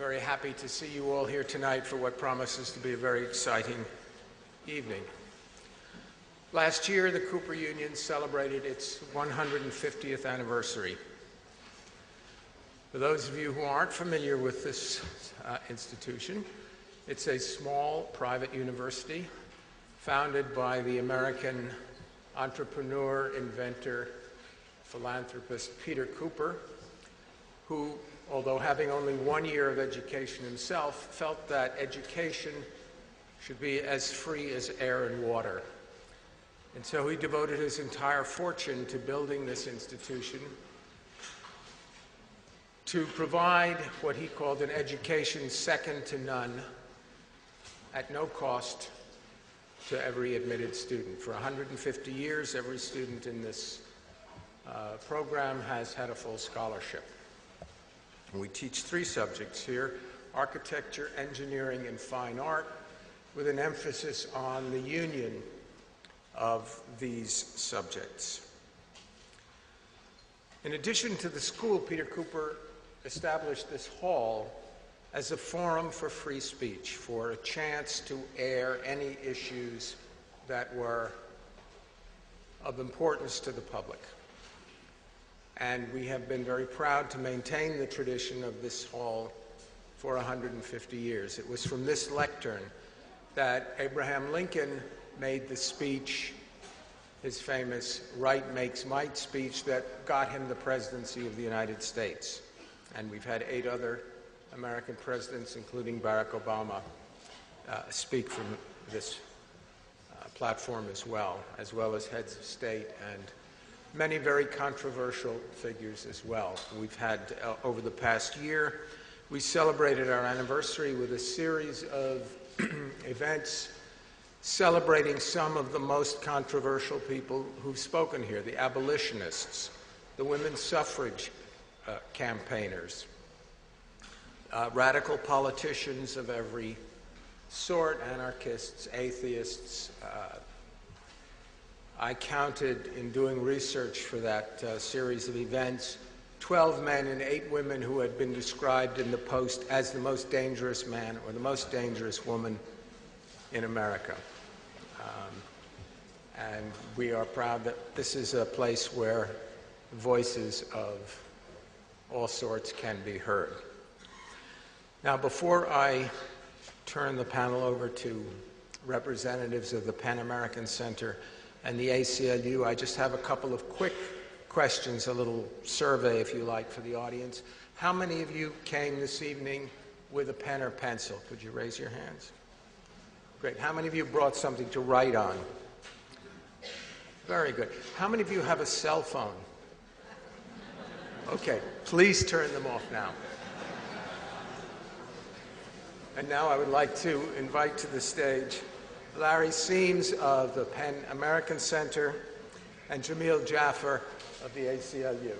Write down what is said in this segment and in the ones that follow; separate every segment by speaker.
Speaker 1: Very happy to see you all here tonight for what promises to be a very exciting evening. Last year, the Cooper Union celebrated its 150th anniversary. For those of you who aren't familiar with this institution, it's a small private university founded by the American entrepreneur, inventor, philanthropist Peter Cooper, who, although having only 1 year of education himself, felt that education should be as free as air and water. And so he devoted his entire fortune to building this institution to provide what he called an education second to none at no cost to every admitted student. For 150 years, every student in this program has had a full scholarship. We teach 3 subjects here: architecture, engineering, and fine art, with an emphasis on the union of these subjects. In addition to the school, Peter Cooper established this hall as a forum for free speech, for a chance to air any issues that were of importance to the public. And we have been very proud to maintain the tradition of this hall for 150 years. It was from this lectern that Abraham Lincoln made the speech, his famous "Right Makes Might" speech, that got him the presidency of the United States. And we've had 8 other American presidents, including Barack Obama, speak from this platform as well as heads of state and many very controversial figures as well. We've had, over the past year, we celebrated our anniversary with a series of events celebrating some of the most controversial people who've spoken here: the abolitionists, the women's suffrage campaigners, radical politicians of every sort, anarchists, atheists. I counted, in doing research for that series of events, 12 men and 8 women who had been described in the Post as the most dangerous man or the most dangerous woman in America. And we are proud that this is a place where voices of all sorts can be heard. Now, before I turn the panel over to representatives of the Pan American Center and the ACLU, I just have a couple of quick questions, a little survey, if you like, for the audience. How many of you came this evening with a pen or pencil? Could you raise your hands? Great. How many of you brought something to write on? Very good. How many of you have a cell phone? Okay, please turn them off now. And now I would like to invite to the stage Larry Seams of the Pan American Center and Jamil Jaffer of the ACLU.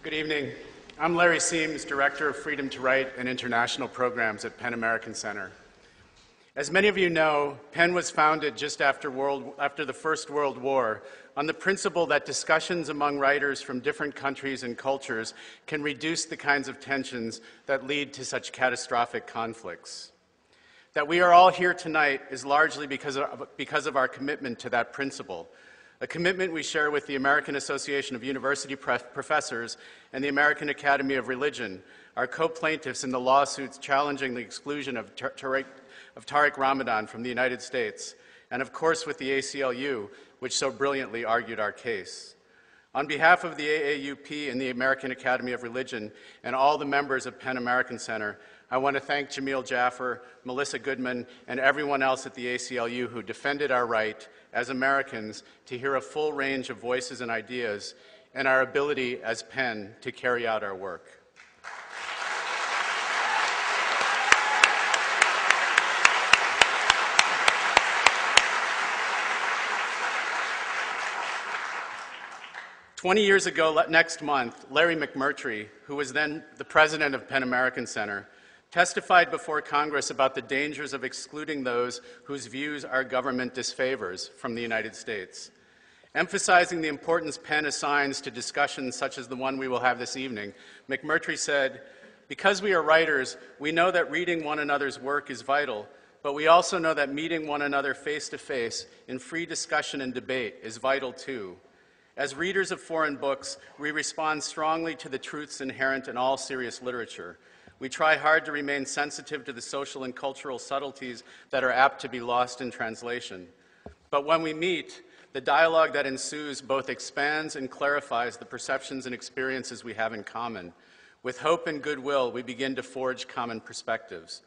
Speaker 2: Good evening. I'm Larry Seams, Director of Freedom to Write and International Programs at Pan American Center. As many of you know, PEN was founded just after the First World War on the principle that discussions among writers from different countries and cultures can reduce the kinds of tensions that lead to such catastrophic conflicts. That we are all here tonight is largely because of our commitment to that principle, a commitment we share with the American Association of University Professors and the American Academy of Religion, our co-plaintiffs in the lawsuits challenging the exclusion of Tariq Ramadan from the United States, and of course with the ACLU, which so brilliantly argued our case. On behalf of the AAUP and the American Academy of Religion and all the members of Pan American Center, I want to thank Jamil Jaffer, Melissa Goodman, and everyone else at the ACLU who defended our right as Americans to hear a full range of voices and ideas, and our ability as PEN to carry out our work. 20 years ago, next month, Larry McMurtry, who was then the president of Penn American Center, testified before Congress about the dangers of excluding those whose views our government disfavors from the United States. Emphasizing the importance Penn assigns to discussions such as the one we will have this evening, McMurtry said, "Because we are writers, we know that reading one another's work is vital, but we also know that meeting one another face to face in free discussion and debate is vital too. As readers of foreign books, we respond strongly to the truths inherent in all serious literature. We try hard to remain sensitive to the social and cultural subtleties that are apt to be lost in translation. But when we meet, the dialogue that ensues both expands and clarifies the perceptions and experiences we have in common. With hope and goodwill, we begin to forge common perspectives.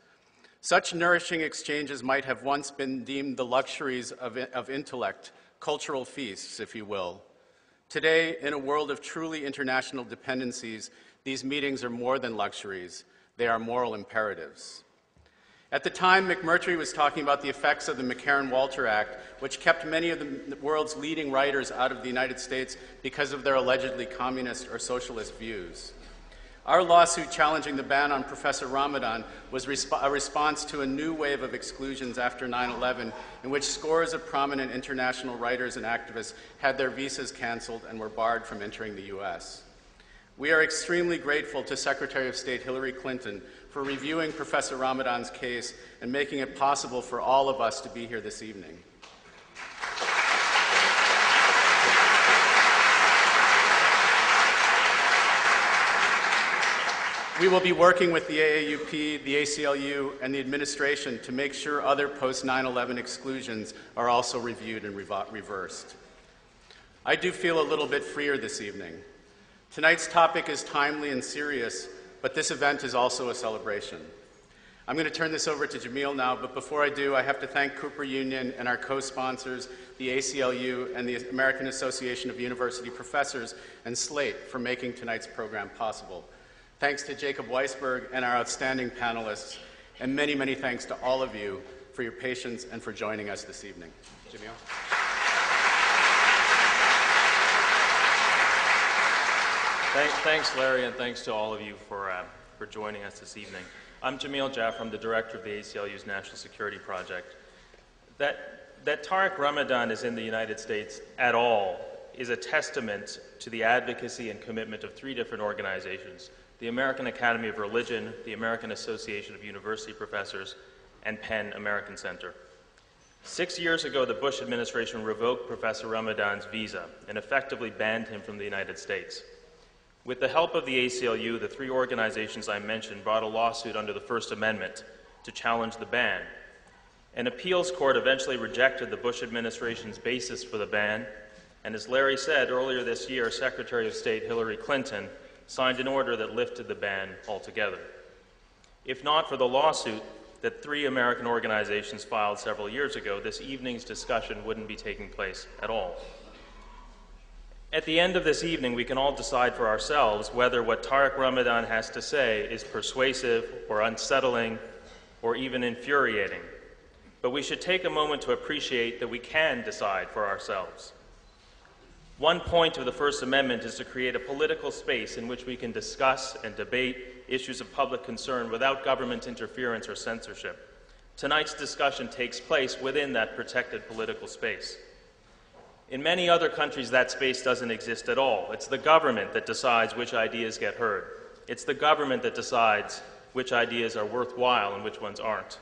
Speaker 2: Such nourishing exchanges might have once been deemed the luxuries of intellect, cultural feasts, if you will. Today, in a world of truly international dependencies, these meetings are more than luxuries. They are moral imperatives." At the time, McMurtry was talking about the effects of the McCarran-Walter Act, which kept many of the world's leading writers out of the United States because of their allegedly communist or socialist views. Our lawsuit challenging the ban on Professor Ramadan was a response to a new wave of exclusions after 9/11, in which scores of prominent international writers and activists had their visas canceled and were barred from entering the U.S. We are extremely grateful to Secretary of State Hillary Clinton for reviewing Professor Ramadan's case and making it possible for all of us to be here this evening. We will be working with the AAUP, the ACLU, and the administration to make sure other post-9/11 exclusions are also reviewed and reversed. I do feel a little bit freer this evening. Tonight's topic is timely and serious, but this event is also a celebration. I'm going to turn this over to Jamil now, but before I do, I have to thank Cooper Union and our co-sponsors, the ACLU and the American Association of University Professors, and Slate for making tonight's program possible. Thanks to Jacob Weisberg and our outstanding panelists, and many, many thanks to all of you for your patience and for joining us this evening. Jamil?
Speaker 3: Thanks, Larry, and thanks to all of you for joining us this evening. I'm Jamil Jaffar. I'm the director of the ACLU's National Security Project. That Tariq Ramadan is in the United States at all is a testament to the advocacy and commitment of three different organizations: the American Academy of Religion, the American Association of University Professors, and Penn American Center. 6 years ago, the Bush administration revoked Professor Ramadan's visa and effectively banned him from the United States. With the help of the ACLU, the three organizations I mentioned brought a lawsuit under the First Amendment to challenge the ban. An appeals court eventually rejected the Bush administration's basis for the ban, and as Larry said, earlier this year, Secretary of State Hillary Clinton signed an order that lifted the ban altogether. If not for the lawsuit that three American organizations filed several years ago, this evening's discussion wouldn't be taking place at all. At the end of this evening, we can all decide for ourselves whether what Tariq Ramadan has to say is persuasive or unsettling or even infuriating. But we should take a moment to appreciate that we can decide for ourselves. One point of the First Amendment is to create a political space in which we can discuss and debate issues of public concern without government interference or censorship. Tonight's discussion takes place within that protected political space. In many other countries, that space doesn't exist at all. It's the government that decides which ideas get heard. It's the government that decides which ideas are worthwhile and which ones aren't.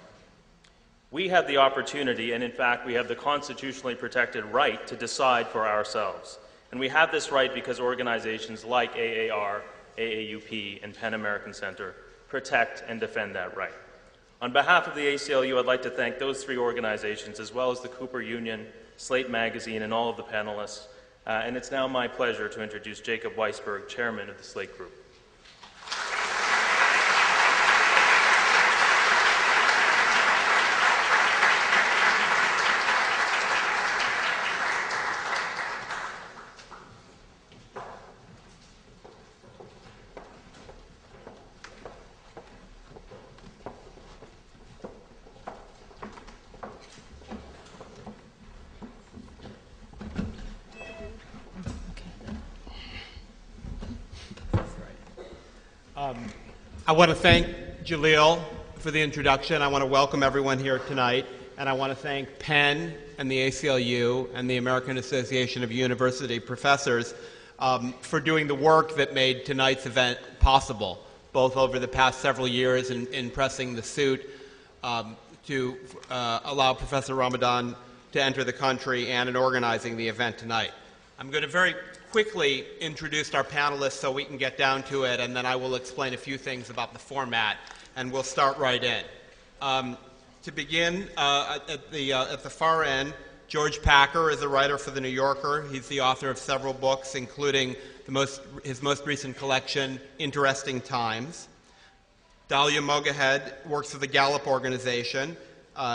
Speaker 3: We have the opportunity, and in fact, we have the constitutionally protected right to decide for ourselves. And we have this right because organizations like AAR, AAUP, and Penn American Center protect and defend that right. On behalf of the ACLU, I'd like to thank those three organizations, as well as the Cooper Union, Slate Magazine, and all of the panelists. And it's now my pleasure to introduce Jacob Weisberg, chairman of the Slate Group.
Speaker 4: I want to thank Jalil for the introduction. I want to welcome everyone here tonight, and I want to thank Penn and the ACLU and the American Association of University Professors for doing the work that made tonight's event possible, both over the past several years in pressing the suit to allow Professor Ramadan to enter the country and in organizing the event tonight. I'm going to very quickly introduce our panelists so we can get down to it, and then I will explain a few things about the format, and we'll start right in. To begin, at the far end, George Packer is a writer for The New Yorker. He's the author of several books, including his most recent collection, Interesting Times. Dalia Mogahed works for the Gallup organization.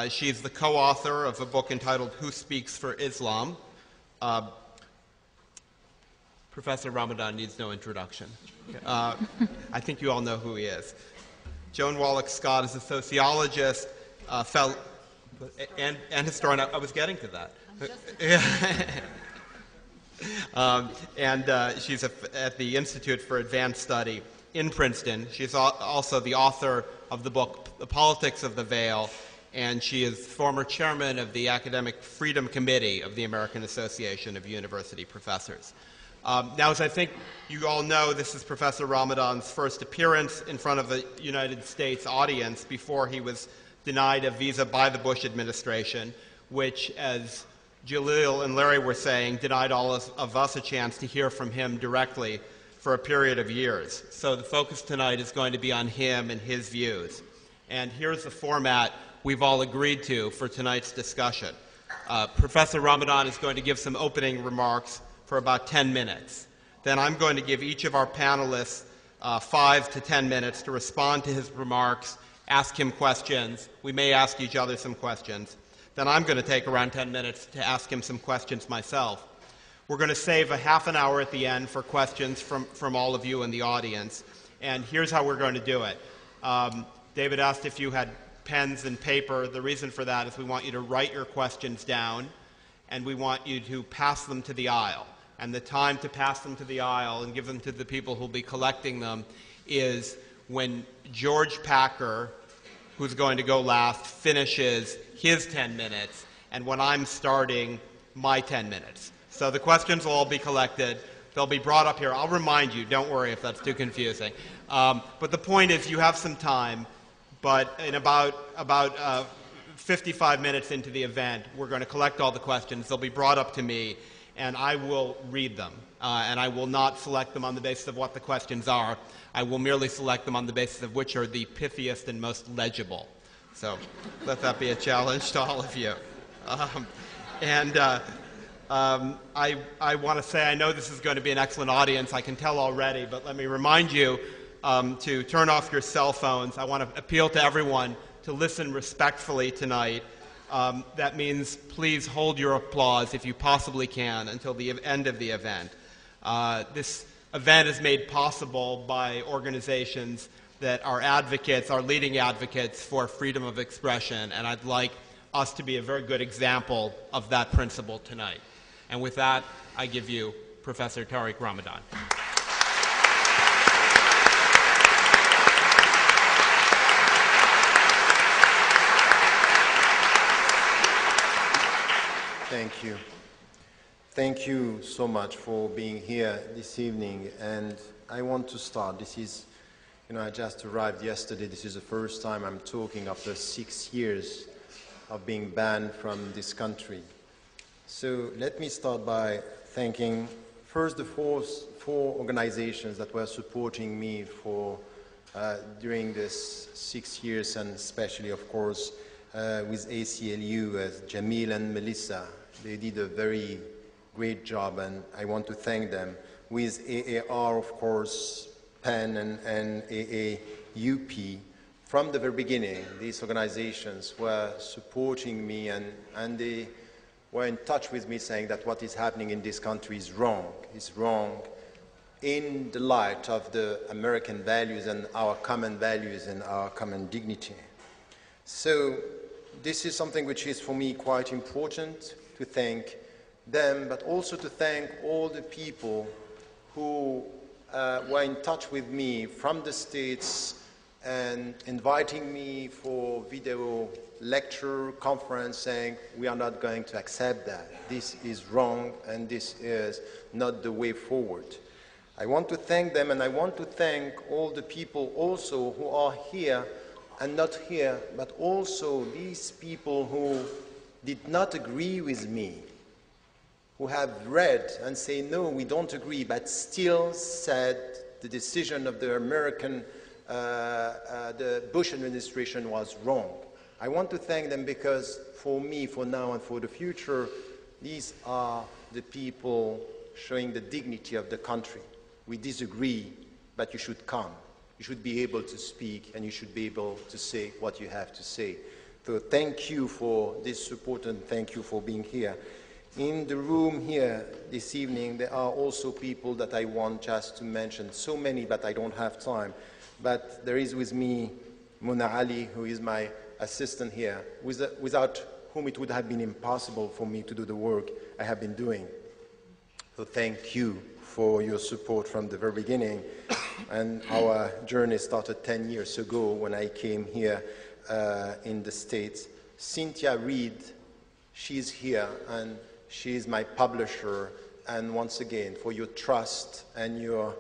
Speaker 4: She's the co-author of a book entitled Who Speaks for Islam? Professor Ramadan needs no introduction. I think you all know who he is. Joan Wallach Scott is a sociologist, and historian. I was getting to that. She's at the Institute for Advanced Study in Princeton. She's also the author of the book The Politics of the Veil, and she is former chairman of the Academic Freedom Committee of the American Association of University Professors. Now, as I think you all know, this is Professor Ramadan's first appearance in front of a United States audience before he was denied a visa by the Bush administration, which, as Jalil and Larry were saying, denied all of us a chance to hear from him directly for a period of years. So the focus tonight is going to be on him and his views. And here's the format we've all agreed to for tonight's discussion. Professor Ramadan is going to give some opening remarks for about 10 minutes. Then I'm going to give each of our panelists 5 to 10 minutes to respond to his remarks, ask him questions. We may ask each other some questions. Then I'm going to take around 10 minutes to ask him some questions myself. We're going to save a half an hour at the end for questions from all of you in the audience. And here's how we're going to do it. David asked if you had pens and paper. The reason for that is we want you to write your questions down, and we want you to pass them to the aisle. And the time to pass them to the aisle and give them to the people who will be collecting them is when George Packer, who's going to go last, finishes his 10 minutes, and when I'm starting my 10 minutes. So the questions will all be collected. They'll be brought up here. I'll remind you. Don't worry if that's too confusing. But the point is you have some time, but in about 55 minutes into the event, we're going to collect all the questions. They'll be brought up to me, and I will read them. And I will not select them on the basis of what the questions are. I will merely select them on the basis of which are the pithiest and most legible. So let that be a challenge to all of you. I want to say, I know this is going to be an excellent audience, I can tell already, but let me remind you to turn off your cell phones. I want to appeal to everyone to listen respectfully tonight. That means please hold your applause, if you possibly can, until the end of the event. This event is made possible by organizations that are advocates, are leading advocates for freedom of expression, and I'd like us to be a very good example of that principle tonight. And with that, I give you Professor Tariq Ramadan.
Speaker 5: Thank you. Thank you so much for being here this evening. And I want to start. This is, I just arrived yesterday. This is the first time I'm talking after 6 years of being banned from this country. So let me start by thanking first the four organizations that were supporting me during this 6 years, and especially, of course, with ACLU, as Jamil and Melissa. They did a very great job, and I want to thank them. With AAR, of course, PEN and AAUP. From the very beginning, these organizations were supporting me, and they were in touch with me saying that what is happening in this country is wrong. It's wrong in the light of the American values and our common values and our common dignity. So this is something which is for me quite important, to thank them, but also to thank all the people who were in touch with me from the States and inviting me for video lecture, conference, saying we are not going to accept that. This is wrong and this is not the way forward. I want to thank them, and I want to thank all the people also who are here and not here, but also these people who did not agree with me, who have read and say, no, we don't agree, but still said the decision of the American, the Bush administration was wrong. I want to thank them because for me, for now and for the future, these are the people showing the dignity of the country. We disagree, but you should come. You should be able to speak, and you should be able to say what you have to say. So thank you for this support, and thank you for being here. In the room here this evening, there are also people that I want just to mention. So many, but I don't have time. But there is with me Muna Ali, who is my assistant here, without whom it would have been impossible for me to do the work I have been doing. So thank you for your support from the very beginning. And our journey started 10 years ago when I came here in the States. Cynthia Reed, she's here, and she is my publisher. And once again, for your trust and your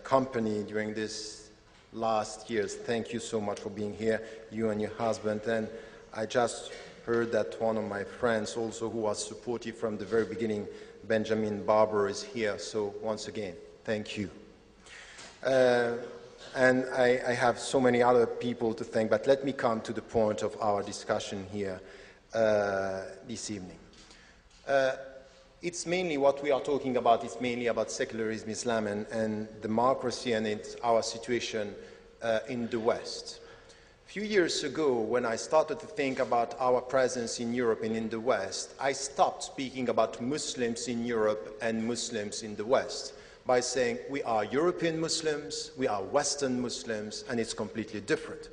Speaker 5: company during this last years, thank you so much for being here, you and your husband. And I just heard that one of my friends also who was supportive from the very beginning, Benjamin Barber, is here. So once again, thank you. And I have so many other people to thank, but let me come to the point of our discussion here this evening. It's mainly what we are talking about, it's mainly about secularism, Islam, and democracy, and it's our situation in the West. A few years ago, when I started to think about our presence in Europe and in the West, I stopped speaking about Muslims in Europe and Muslims in the West by saying we are European Muslims, we are Western Muslims, and it's completely different.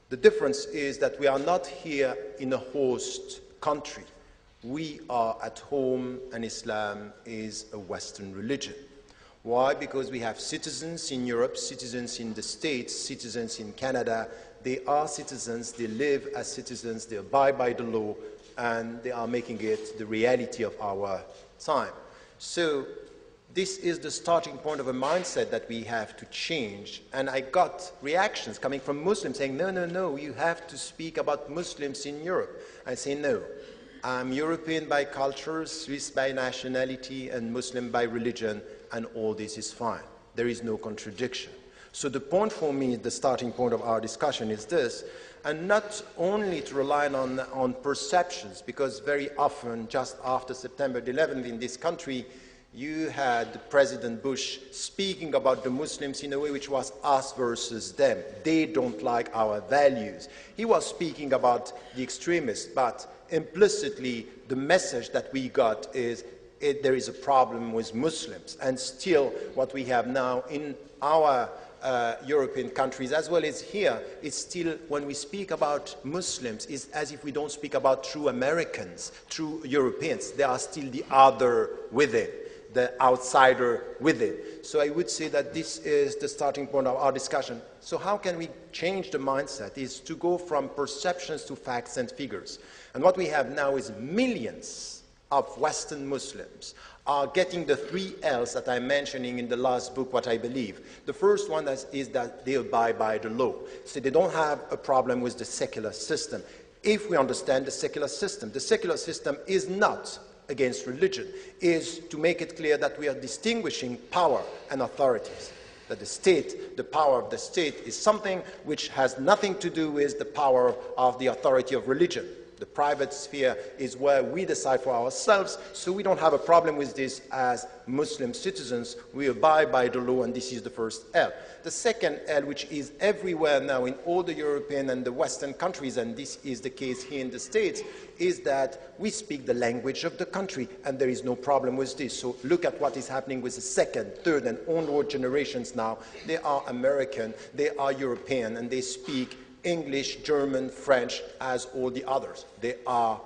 Speaker 5: The difference is that we are not here in a host country. We are at home, and Islam is a Western religion. Why? Because we have citizens in Europe, citizens in the States, citizens in Canada. They are citizens, they live as citizens, they abide by the law, and they are making it the reality of our time. So this is the starting point of a mindset that we have to change. And I got reactions coming from Muslims saying, no, no, no, you have to speak about Muslims in Europe. I say, no, I'm European by culture, Swiss by nationality, and Muslim by religion, and all this is fine. There is no contradiction. So the point for me, the starting point of our discussion is this, and not only to rely on perceptions, because very often, just after September 11th in this country, you had President Bush speaking about the Muslims in a way which was us versus them. They don't like our values. He was speaking about the extremists, but implicitly the message that we got is there is a problem with Muslims. And still what we have now in our European countries, as well as here, is still, when we speak about Muslims, is as if we don't speak about true Americans, true Europeans. They are still the other within, the outsider within. So I would say that this is the starting point of our discussion. So how can we change the mindset? Is to go from perceptions to facts and figures. And what we have now is millions of Western Muslims are getting the 3 L's that I'm mentioning in the last book, What I Believe. The first one is that they abide by the law. So they don't have a problem with the secular system. If we understand the secular system is not against religion, is to make it clear that we are distinguishing power and authorities. That the state, the power of the state, is something which has nothing to do with the power of the authority of religion. The private sphere is where we decide for ourselves, so we don't have a problem with this as Muslim citizens. We abide by the law, and this is the first L. The second L, which is everywhere now in all the European and the Western countries, and this is the case here in the States, is that we speak the language of the country, and there is no problem with this. So look at what is happening with the second, third, and onward generations now. They are American, they are European, and they speak English, German, French, as all the others. They are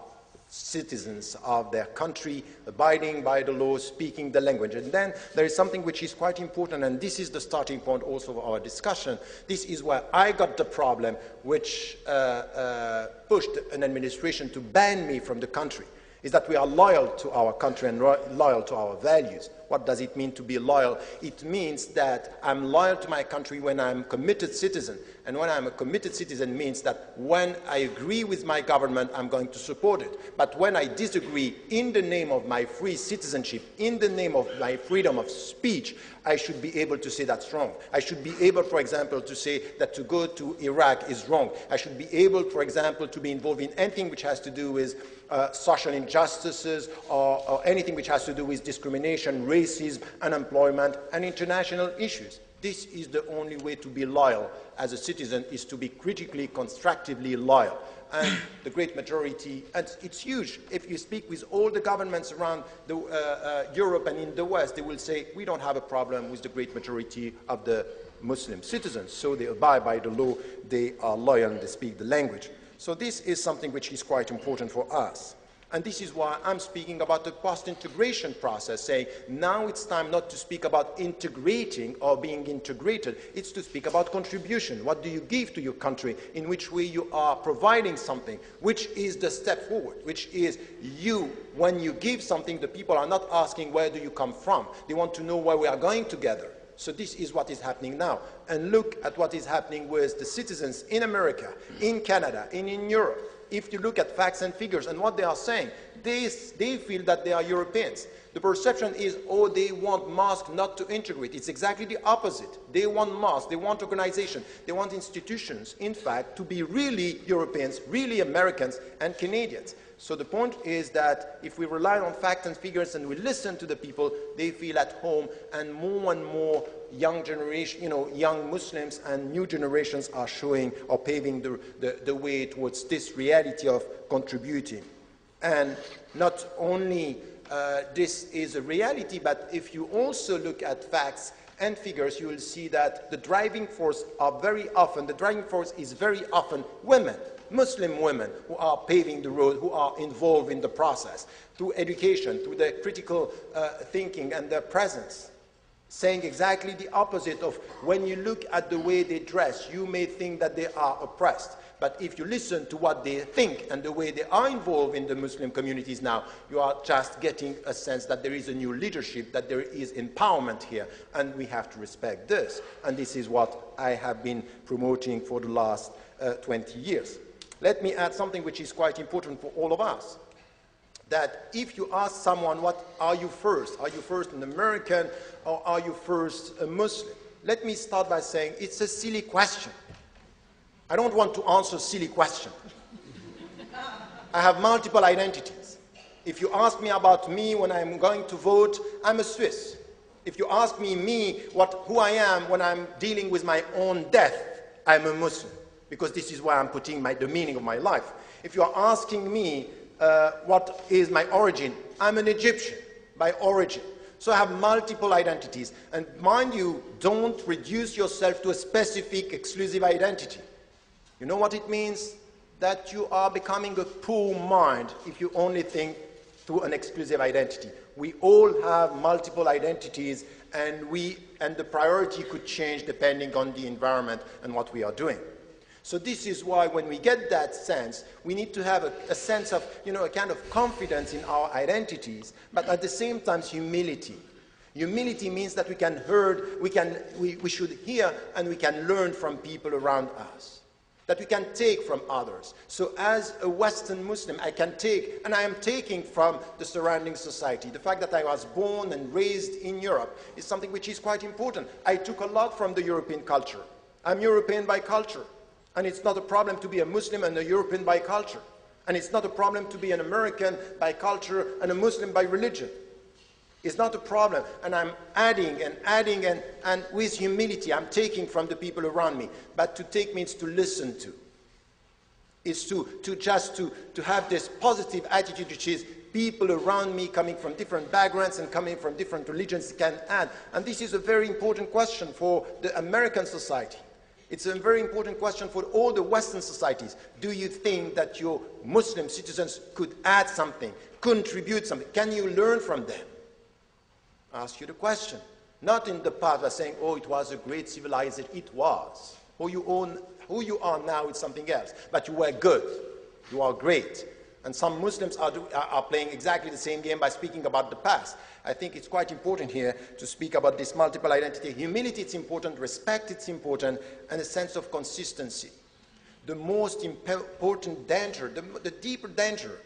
Speaker 5: citizens of their country, abiding by the law, speaking the language. And then there is something which is quite important, and this is the starting point also of our discussion. This is where I got the problem which pushed an administration to ban me from the country, is that we are loyal to our country and loyal to our values. What does it mean to be loyal? It means that I'm loyal to my country when I'm a committed citizen. And when I'm a committed citizen means that when I agree with my government, I'm going to support it. But when I disagree, in the name of my free citizenship, in the name of my freedom of speech, I should be able to say that's wrong. I should be able, for example, to say that to go to Iraq is wrong. I should be able, for example, to be involved in anything which has to do with social injustices or anything which has to do with discrimination, racism, unemployment, and international issues. This is the only way to be loyal as a citizen, is to be critically, constructively loyal. And the great majority, and it's huge, if you speak with all the governments around Europe and in the West, they will say, we don't have a problem with the great majority of the Muslim citizens. So they abide by the law, they are loyal, and they speak the language. So this is something which is quite important for us. And this is why I'm speaking about the post-integration process, saying now it's time not to speak about integrating or being integrated, it's to speak about contribution. What do you give to your country? In which way you are providing something? Which is the step forward? Which is you, when you give something, the people are not asking where do you come from. They want to know where we are going together. So this is what is happening now. And look at what is happening with the citizens in America, in Canada, and in Europe. If you look at facts and figures and what they are saying, they feel that they are Europeans. The perception is, oh, they want mosques not to integrate. It's exactly the opposite. They want mosques, they want organization, they want institutions, in fact, to be really Europeans, really Americans and Canadians. So the point is that if we rely on facts and figures and we listen to the people, they feel at home, and more young generation, young Muslims and new generations are showing or paving the way towards this reality of contributing. And not only this is a reality, but if you also look at facts and figures, you will see that the driving force is very often women. Muslim women who are paving the road, who are involved in the process, through education, through their critical thinking and their presence, saying exactly the opposite of when you look at the way they dress, you may think that they are oppressed. But if you listen to what they think and the way they are involved in the Muslim communities now, you are just getting a sense that there is a new leadership, that there is empowerment here, and we have to respect this. And this is what I have been promoting for the last 20 years. Let me add something which is quite important for all of us, that if you ask someone, what are you first? Are you first an American or are you first a Muslim? Let me start by saying it's a silly question. I don't want to answer a silly question. I have multiple identities. If you ask me about me when I'm going to vote, I'm a Swiss. If you ask me who I am when I'm dealing with my own death, I'm a Muslim, because this is where I'm putting the meaning of my life. If you are asking me what is my origin, I'm an Egyptian by origin. So I have multiple identities. And mind you, don't reduce yourself to a specific exclusive identity. You know what it means? That you are becoming a poor mind if you only think through an exclusive identity. We all have multiple identities, and the priority could change depending on the environment and what we are doing. So this is why when we get that sense, we need to have a sense of, a kind of confidence in our identities, but at the same time humility. Humility means that we should hear and we can learn from people around us, that we can take from others. So as a Western Muslim, I can take, and I am taking from the surrounding society. The fact that I was born and raised in Europe is something which is quite important. I took a lot from the European culture. I'm European by culture. And it's not a problem to be a Muslim and a European by culture. And it's not a problem to be an American by culture and a Muslim by religion. It's not a problem. And I'm adding and with humility, I'm taking from the people around me. But to take means to listen to. It's to have this positive attitude, which is people around me coming from different backgrounds and coming from different religions can add. And this is a very important question for the American society. It's a very important question for all the Western societies. Do you think that your Muslim citizens could add something, contribute something? Can you learn from them? I ask you the question. Not in the past by saying, oh, it was a great civilization. It was. Who you are now is something else. But you were good. You are great. And some Muslims are playing exactly the same game by speaking about the past. I think it's quite important here to speak about this multiple identity. Humility, it's important. Respect, it's important. And a sense of consistency. The most important danger, the deeper danger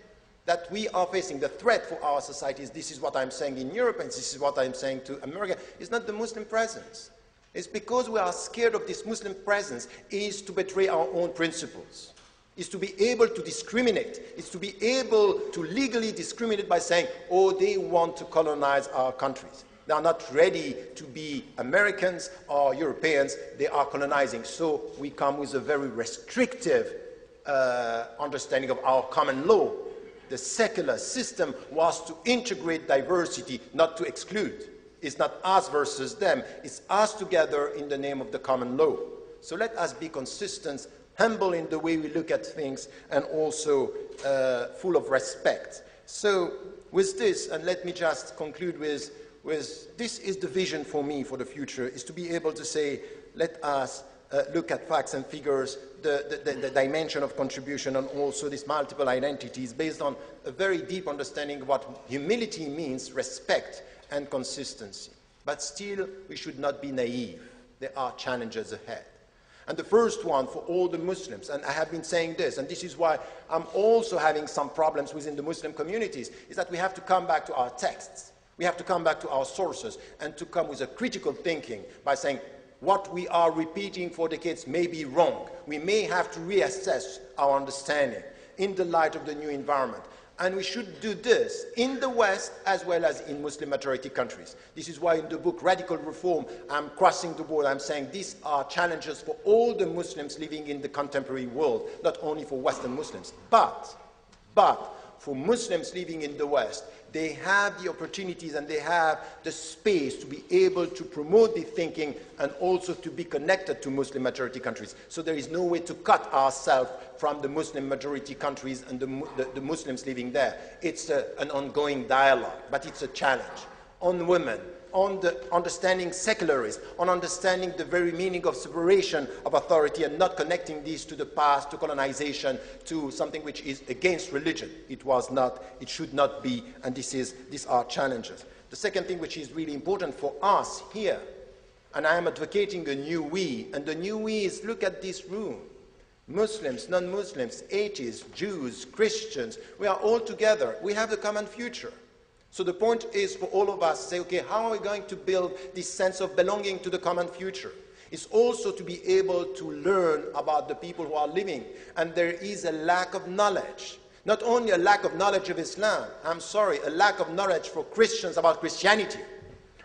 Speaker 5: that we are facing, the threat for our societies, this is what I'm saying in Europe, and this is what I'm saying to America, is not the Muslim presence. It's because we are scared of this Muslim presence, is to betray our own principles. Is to be able to discriminate. Is to be able to legally discriminate by saying, oh, they want to colonize our countries. They are not ready to be Americans or Europeans. They are colonizing. So we come with a very restrictive understanding of our common law. The secular system was to integrate diversity, not to exclude. It's not us versus them. It's us together in the name of the common law. So let us be consistent, humble in the way we look at things, and also full of respect. So with this, and let me just conclude with this is the vision for me for the future, is to be able to say, let us look at facts and figures, the dimension of contribution, and also these multiple identities based on a very deep understanding of what humility means, respect and consistency. But still, we should not be naive. There are challenges ahead. And the first one for all the Muslims, and I have been saying this, and this is why I'm also having some problems within the Muslim communities, is that we have to come back to our texts. We have to come back to our sources and to come with a critical thinking by saying what we are repeating for decades may be wrong. We may have to reassess our understanding in the light of the new environment. And we should do this in the West as well as in Muslim majority countries. This is why in the book Radical Reform, I'm crossing the board. I'm saying these are challenges for all the Muslims living in the contemporary world, not only for Western Muslims. But for Muslims living in the West, they have the opportunities and they have the space to be able to promote the thinking and also to be connected to Muslim majority countries. So there is no way to cut ourselves from the Muslim majority countries and the Muslims living there. It's an ongoing dialogue, but it's a challenge on women, on the understanding secularism, on understanding the very meaning of separation of authority and not connecting these to the past, to colonization, to something which is against religion. It was not, it should not be, and these are challenges. The second thing which is really important for us here, and I am advocating a new we, and the new we is look at this room. Muslims, non-Muslims, atheists, Jews, Christians, we are all together. We have a common future. So the point is for all of us to say, okay, how are we going to build this sense of belonging to the common future? It's also to be able to learn about the people who are living. And there is a lack of knowledge. Not only a lack of knowledge of Islam, I'm sorry, a lack of knowledge for Christians about Christianity,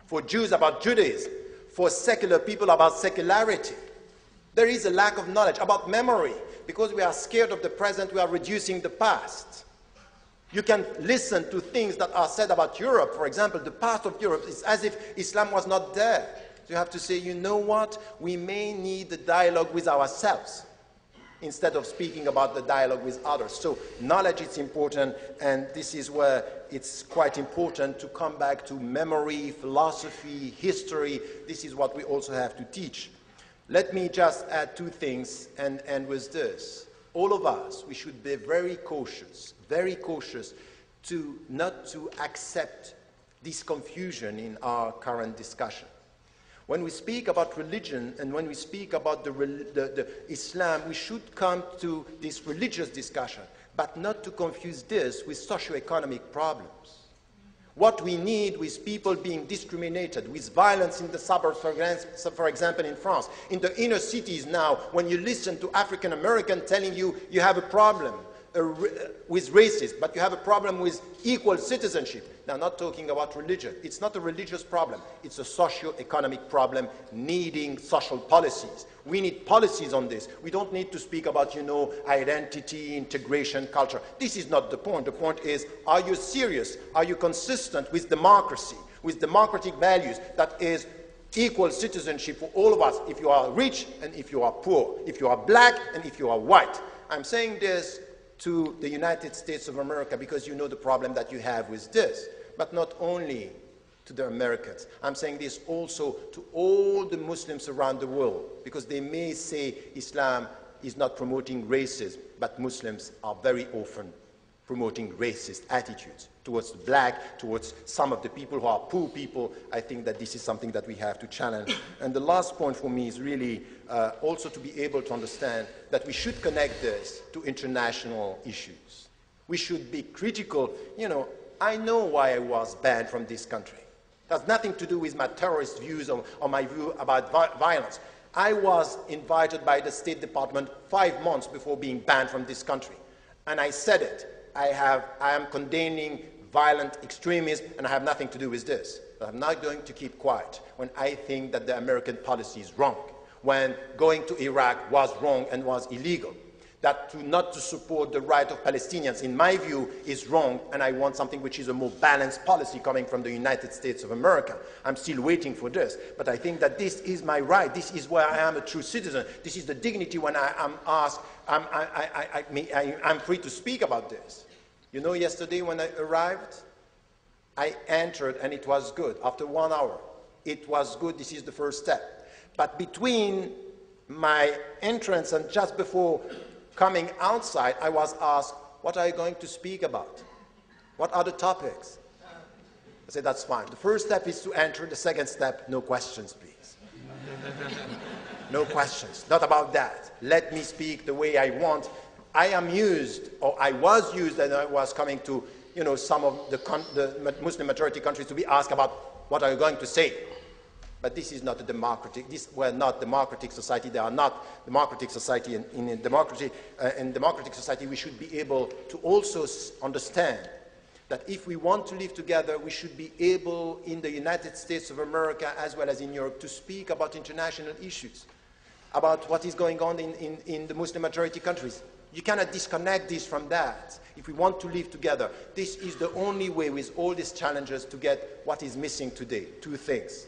Speaker 5: for Jews about Judaism, for secular people about secularity. There is a lack of knowledge about memory. Because we are scared of the present, we are reducing the past. You can listen to things that are said about Europe. For example, the past of Europe is as if Islam was not there. So you have to say, you know what? We may need the dialogue with ourselves instead of speaking about the dialogue with others. So knowledge is important, and this is where it's quite important to come back to memory, philosophy, history. This is what we also have to teach. Let me just add two things and end with this. All of us, we should be very cautious to not to accept this confusion in our current discussion. When we speak about religion and when we speak about the Islam, we should come to this religious discussion, but not to confuse this with socio-economic problems. What we need with people being discriminated, with violence in the suburbs, for example, in France, in the inner cities now, when you listen to African Americans telling you you have a problem with racism, but you have a problem with equal citizenship. Now, not talking about religion. It's not a religious problem. It's a socio-economic problem needing social policies. We need policies on this. We don't need to speak about, identity, integration, culture. This is not the point. The point is, are you serious? Are you consistent with democracy, with democratic values? That is equal citizenship for all of us, if you are rich and if you are poor, if you are black and if you are white. I'm saying this to the United States of America because you know the problem that you have with this, but not only to the Americans. I'm saying this also to all the Muslims around the world, because they may say Islam is not promoting racism, but Muslims are very often promoting racist attitudes towards the black, towards some of the people who are poor people. I think that this is something that we have to challenge. And the last point for me is really also to be able to understand that we should connect this to international issues. We should be critical. You know, I know why I was banned from this country. It has nothing to do with my terrorist views or my view about violence. I was invited by the State Department 5 months before being banned from this country. And I said it. I am condemning violent extremism, and I have nothing to do with this. But I'm not going to keep quiet when I think that the American policy is wrong, when going to Iraq was wrong and was illegal. That not to support the right of Palestinians, in my view, is wrong, and I want something which is a more balanced policy coming from the United States of America. I'm still waiting for this, but I think that this is my right. This is where I am a true citizen. This is the dignity when I am asked, I'm free to speak about this. You know, yesterday when I arrived, I entered and it was good. After 1 hour, it was good. This is the first step. But between my entrance and just before coming outside, I was asked, what are you going to speak about? What are the topics? I said, that's fine. The first step is to enter. The second step, no questions, please. No questions. Not about that. Let me speak the way I want. I am used, or I was used, and I was coming to, you know, some of the Muslim majority countries to be asked about what are you going to say. But this is not a democratic. We're not democratic society. They are not democratic society. In a democratic society, we should be able to also understand that if we want to live together, we should be able, in the United States of America as well as in Europe, to speak about international issues, about what is going on in the Muslim majority countries. You cannot disconnect this from that. If we want to live together, this is the only way with all these challenges to get what is missing today. 2 things.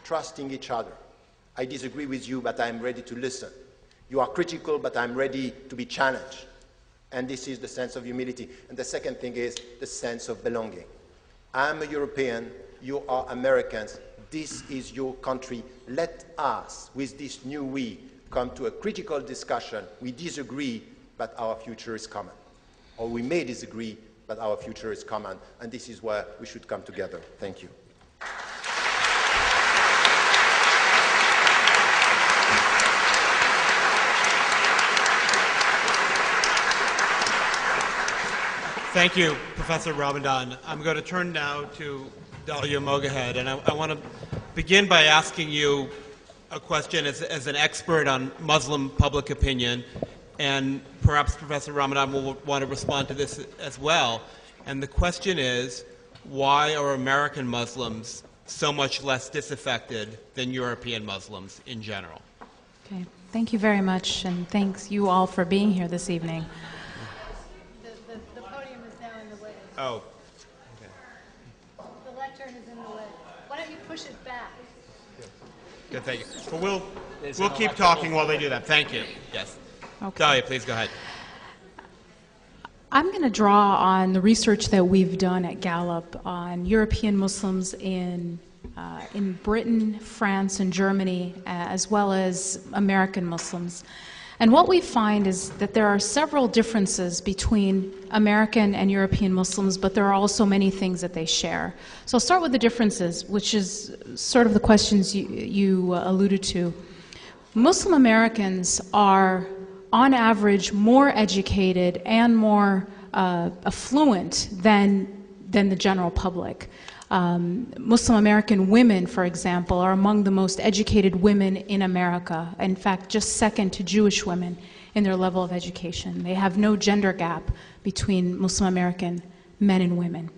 Speaker 5: Trusting each other. I disagree with you, but I'm ready to listen. You are critical, but I'm ready to be challenged. And this is the sense of humility. And the second thing is the sense of belonging. I'm a European, you are Americans, this is your country. Let us, with this new we, come to a critical discussion. We disagree, but our future is common. Or we may disagree, but our future is common. And this is where we should come together. Thank you.
Speaker 4: Thank you, Professor Ramadan. I'm going to turn now to Dalia Mogahed, and I want to begin by asking you a question as an expert on Muslim public opinion, and perhaps Professor Ramadan will want to respond to this as well. And the question is, why are American Muslims so much less disaffected than European Muslims in general?
Speaker 6: Okay, thank you very much, and thanks you all for being here this evening. The podium is now in the way.
Speaker 4: Oh.
Speaker 6: Okay. The lectern is in the way. Why don't you push it back?
Speaker 4: Good, thank you. Well, we'll keep talking while they do that. Thank you. Yes. Okay. Dalia, please go ahead.
Speaker 6: I'm going to draw on the research that we've done at Gallup on European Muslims in Britain, France, and Germany, as well as American Muslims. And what we find is that there are several differences between American and European Muslims, but there are also many things that they share. So I'll start with the differences, which is sort of the questions you alluded to. Muslim Americans are, on average, more educated and more affluent than the general public. Muslim American women, for example, are among the most educated women in America. In fact, just second to Jewish women in their level of education. They have no gender gap between Muslim American men and women.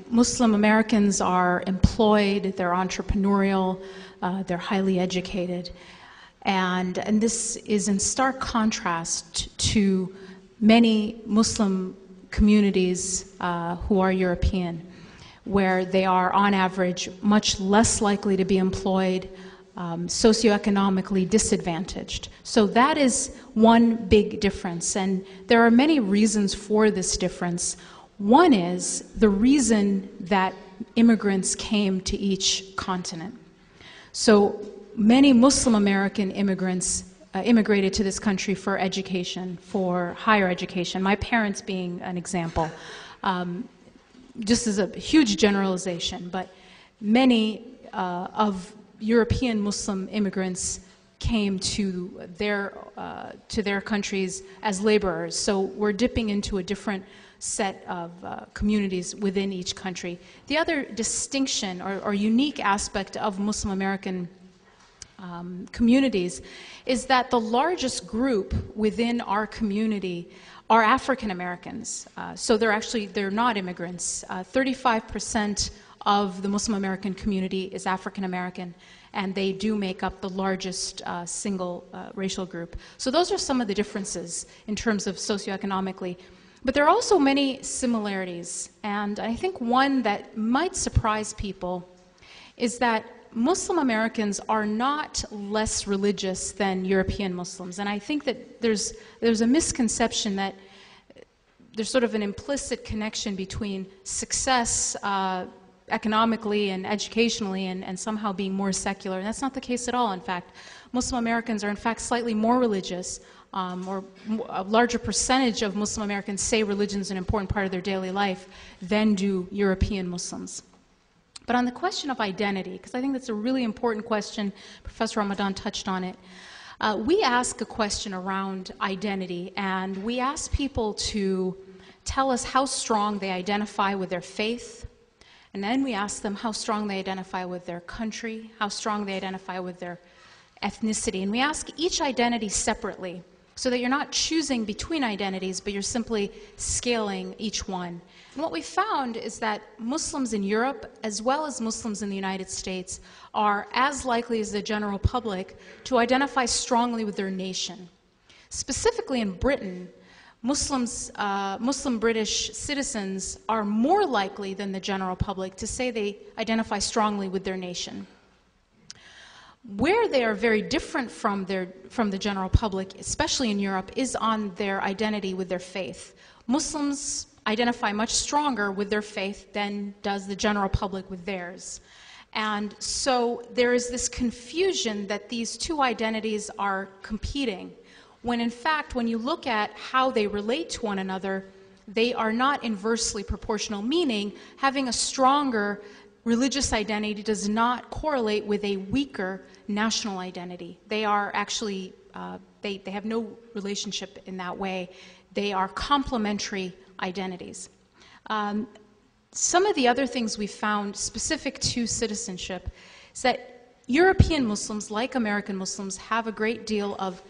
Speaker 6: Muslim Americans are employed, they're entrepreneurial, they're highly educated. And this is in stark contrast to many Muslim communities who are European. where they are, on average, much less likely to be employed, socioeconomically disadvantaged. So that is one big difference, and there are many reasons for this difference. One is the reason that immigrants came to each continent. So many Muslim American immigrants immigrated to this country for education, for higher education, my parents being an example. Just as a huge generalization, but many of European Muslim immigrants came to their countries as laborers. So we're dipping into a different set of communities within each country. The other distinction or unique aspect of Muslim American communities is that the largest group within our community are African Americans. So they're not immigrants. 35% of the Muslim American community is African American, and they do make up the largest single racial group. So those are some of the differences in terms of socioeconomically. But there are also many similarities, and I think one that might surprise people is that Muslim Americans are not less religious than European Muslims. And I think that there's a misconception that there's sort of an implicit connection between success economically and educationally and somehow being more secular. And that's not the case at all, in fact. Muslim Americans are, in fact, slightly more religious, or a larger percentage of Muslim Americans say religion is an important part of their daily life than do European Muslims. But on the question of identity, because I think that's a really important question, Professor Ramadan touched on it, we ask a question around identity, and we ask people to tell us how strong they identify with their faith, and then we ask them how strong they identify with their country, how strong they identify with their ethnicity, and we ask each identity separately, so that you're not choosing between identities, but you're simply scaling each one. And what we found is that Muslims in Europe, as well as Muslims in the United States, are as likely as the general public to identify strongly with their nation. Specifically in Britain, Muslim British citizens are more likely than the general public to say they identify strongly with their nation. Where they are very different from the general public, especially in Europe, is on their identity with their faith. Muslims identify much stronger with their faith than does the general public with theirs. And so there is this confusion that these two identities are competing, when in fact, when you look at how they relate to one another, they are not inversely proportional, meaning having a stronger religious identity does not correlate with a weaker national identity. They are actually, they have no relationship in that way. They are complementary identities. Some of the other things we found specific to citizenship is that European Muslims, like American Muslims, have a great deal of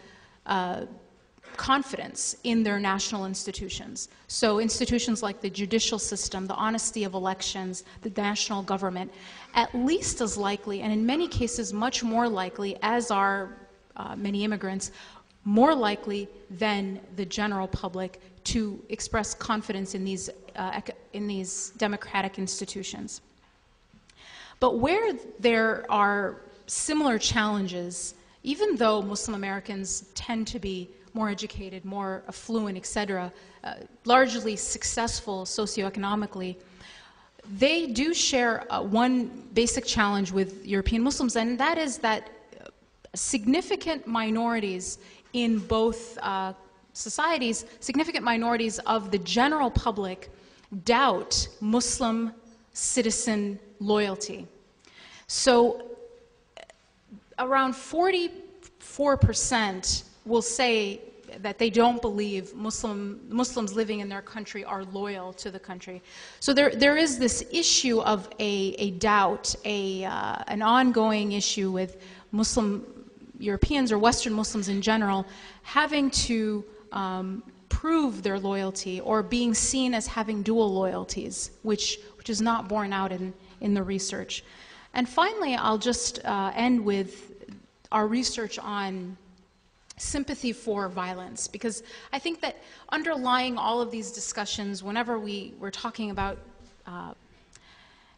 Speaker 6: confidence in their national institutions. So institutions like the judicial system, the honesty of elections, the national government, at least as likely, and in many cases much more likely, as are many immigrants, more likely than the general public to express confidence in these democratic institutions. But where there are similar challenges, even though Muslim Americans tend to be more educated, more affluent, etc., largely successful socioeconomically, they do share one basic challenge with European Muslims, and that is that significant minorities in both societies, significant minorities of the general public doubt Muslim citizen loyalty. So around 44% will say that they don't believe Muslims living in their country are loyal to the country. So there is this issue of a doubt, an ongoing issue with Muslim Europeans or Western Muslims in general having to prove their loyalty or being seen as having dual loyalties, which is not borne out in the research. And finally, I'll just end with our research on sympathy for violence, because I think that underlying all of these discussions, whenever we're talking about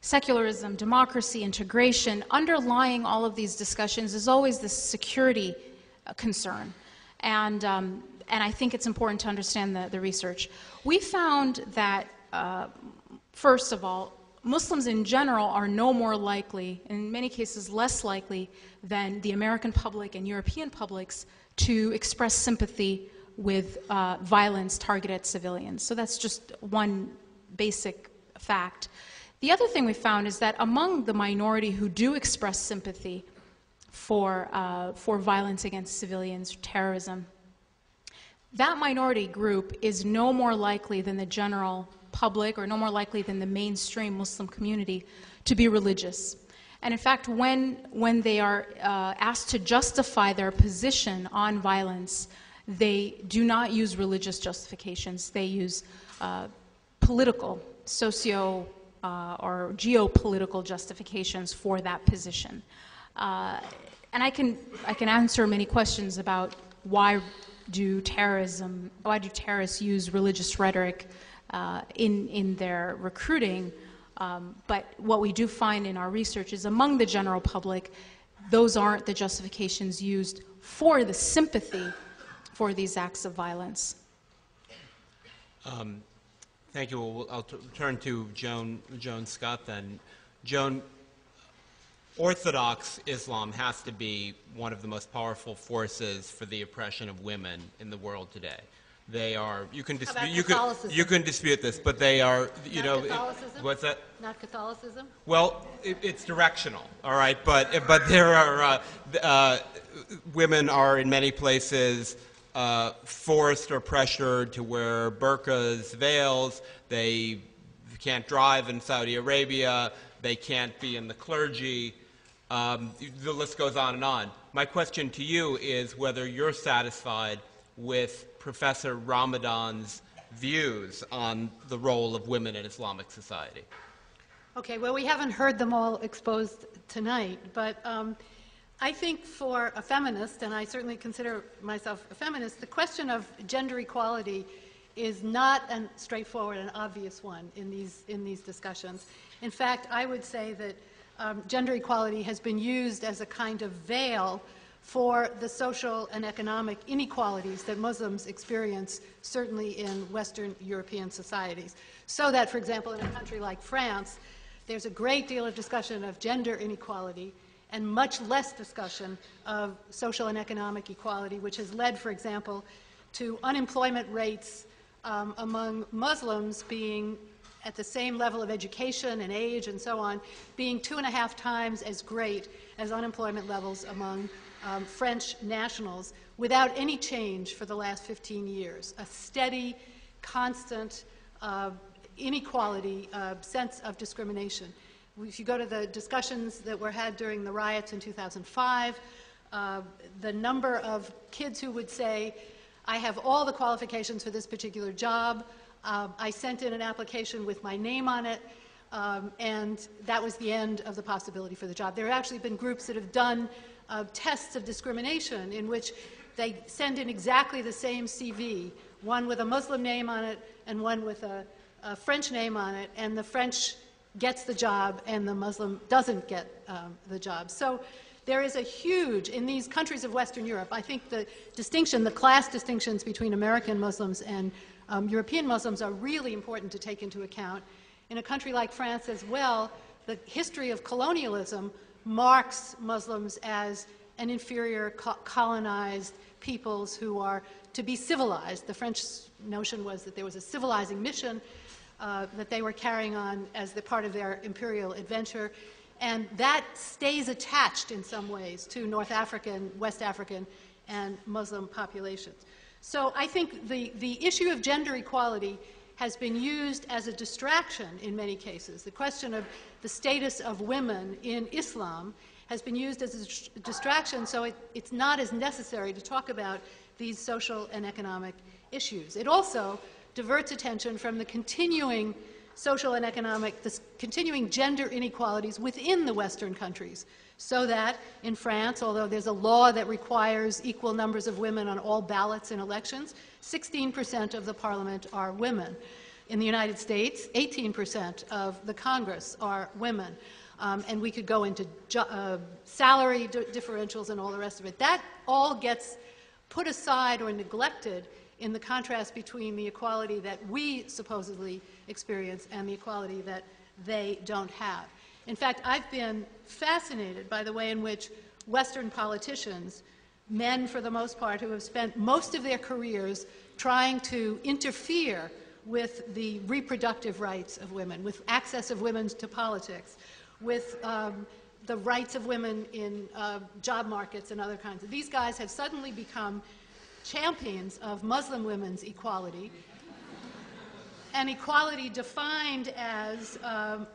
Speaker 6: secularism, democracy, integration, underlying all of these discussions is always this security concern. And I think it's important to understand the research. We found that, first of all, Muslims in general are no more likely, in many cases less likely, than the American public and European publics to express sympathy with violence targeted at civilians. So that's just one basic fact. The other thing we found is that among the minority who do express sympathy for violence against civilians, terrorism, that minority group is no more likely than the general public, or no more likely than the mainstream Muslim community, to be religious. And in fact, when they are asked to justify their position on violence, they do not use religious justifications. They use political, socio, or geopolitical justifications for that position. And I can answer many questions about why do terrorists use religious rhetoric in their recruiting, but what we do find in our research is among the general public, those aren't the justifications used for the sympathy for these acts of violence.
Speaker 4: Thank you. Well, I'll turn to Joan Scott then. Joan, Orthodox Islam has to be one of the most powerful forces for the oppression of women in the world today. They are, you can dispute this, but they are, you know, what's that?
Speaker 7: Not Catholicism?
Speaker 4: Well, it's directional, all right, but there are, women are in many places forced or pressured to wear burqas, veils. They can't drive in Saudi Arabia. They can't be in the clergy. The list goes on and on. My question to you is whether you're satisfied with Professor Ramadan's views on the role of women in Islamic society.
Speaker 7: Okay, well, we haven't heard them all exposed tonight, but I think for a feminist, and I certainly consider myself a feminist, the question of gender equality is not a straightforward and obvious one in these discussions. In fact, I would say that gender equality has been used as a kind of veil for the social and economic inequalities that Muslims experience, certainly in Western European societies. So that, for example, in a country like France, there's a great deal of discussion of gender inequality and much less discussion of social and economic equality, which has led, for example, to unemployment rates among Muslims being at the same level of education and age and so on, being 2.5 times as great as unemployment levels among French nationals, without any change for the last 15 years. A steady, constant inequality, sense of discrimination. If you go to the discussions that were had during the riots in 2005, the number of kids who would say, I have all the qualifications for this particular job, I sent in an application with my name on it, and that was the end of the possibility for the job. There have actually been groups that have done tests of discrimination in which they send in exactly the same CV, one with a Muslim name on it and one with a French name on it, and the French gets the job and the Muslim doesn't get the job. So there is a huge, in these countries of Western Europe, I think the distinction, the class distinctions between American Muslims and European Muslims are really important to take into account. In a country like France as well, the history of colonialism marks Muslims as an inferior, colonized peoples who are to be civilized. The French notion was that there was a civilizing mission that they were carrying on as the part of their imperial adventure, and that stays attached in some ways to North African, West African, and Muslim populations. So I think the issue of gender equality has been used as a distraction in many cases. The question of the status of women in Islam has been used as a distraction, so it's not as necessary to talk about these social and economic issues. It also diverts attention from the continuing social and economic, the continuing gender inequalities within the Western countries, so that in France, although there's a law that requires equal numbers of women on all ballots in elections, 16% of the parliament are women. In the United States, 18% of the Congress are women. And we could go into salary differentials and all the rest of it. That all gets put aside or neglected in the contrast between the equality that we supposedly experience and the equality that they don't have. In fact, I've been fascinated by the way in which Western politicians, men for the most part, who have spent most of their careers trying to interfere with the reproductive rights of women, with access of women to politics, with the rights of women in job markets and other kinds of. These guys have suddenly become champions of Muslim women's equality, and equality defined as,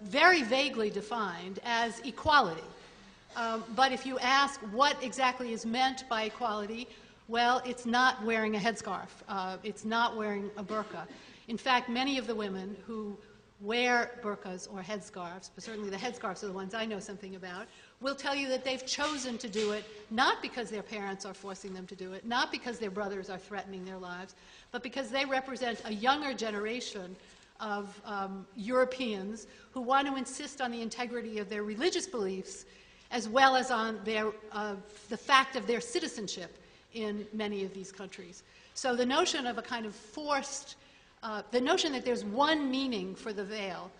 Speaker 7: very vaguely defined, as equality. But if you ask what exactly is meant by equality, well, it's not wearing a headscarf. It's not wearing a burqa. In fact, many of the women who wear burqas or headscarves, but certainly the headscarves are the ones I know something about, will tell you that they've chosen to do it not because their parents are forcing them to do it, not because their brothers are threatening their lives, but because they represent a younger generation of Europeans who want to insist on the integrity of their religious beliefs as well as on their, the fact of their citizenship in many of these countries. So the notion of a kind of forced, the notion that there's one meaning for the veil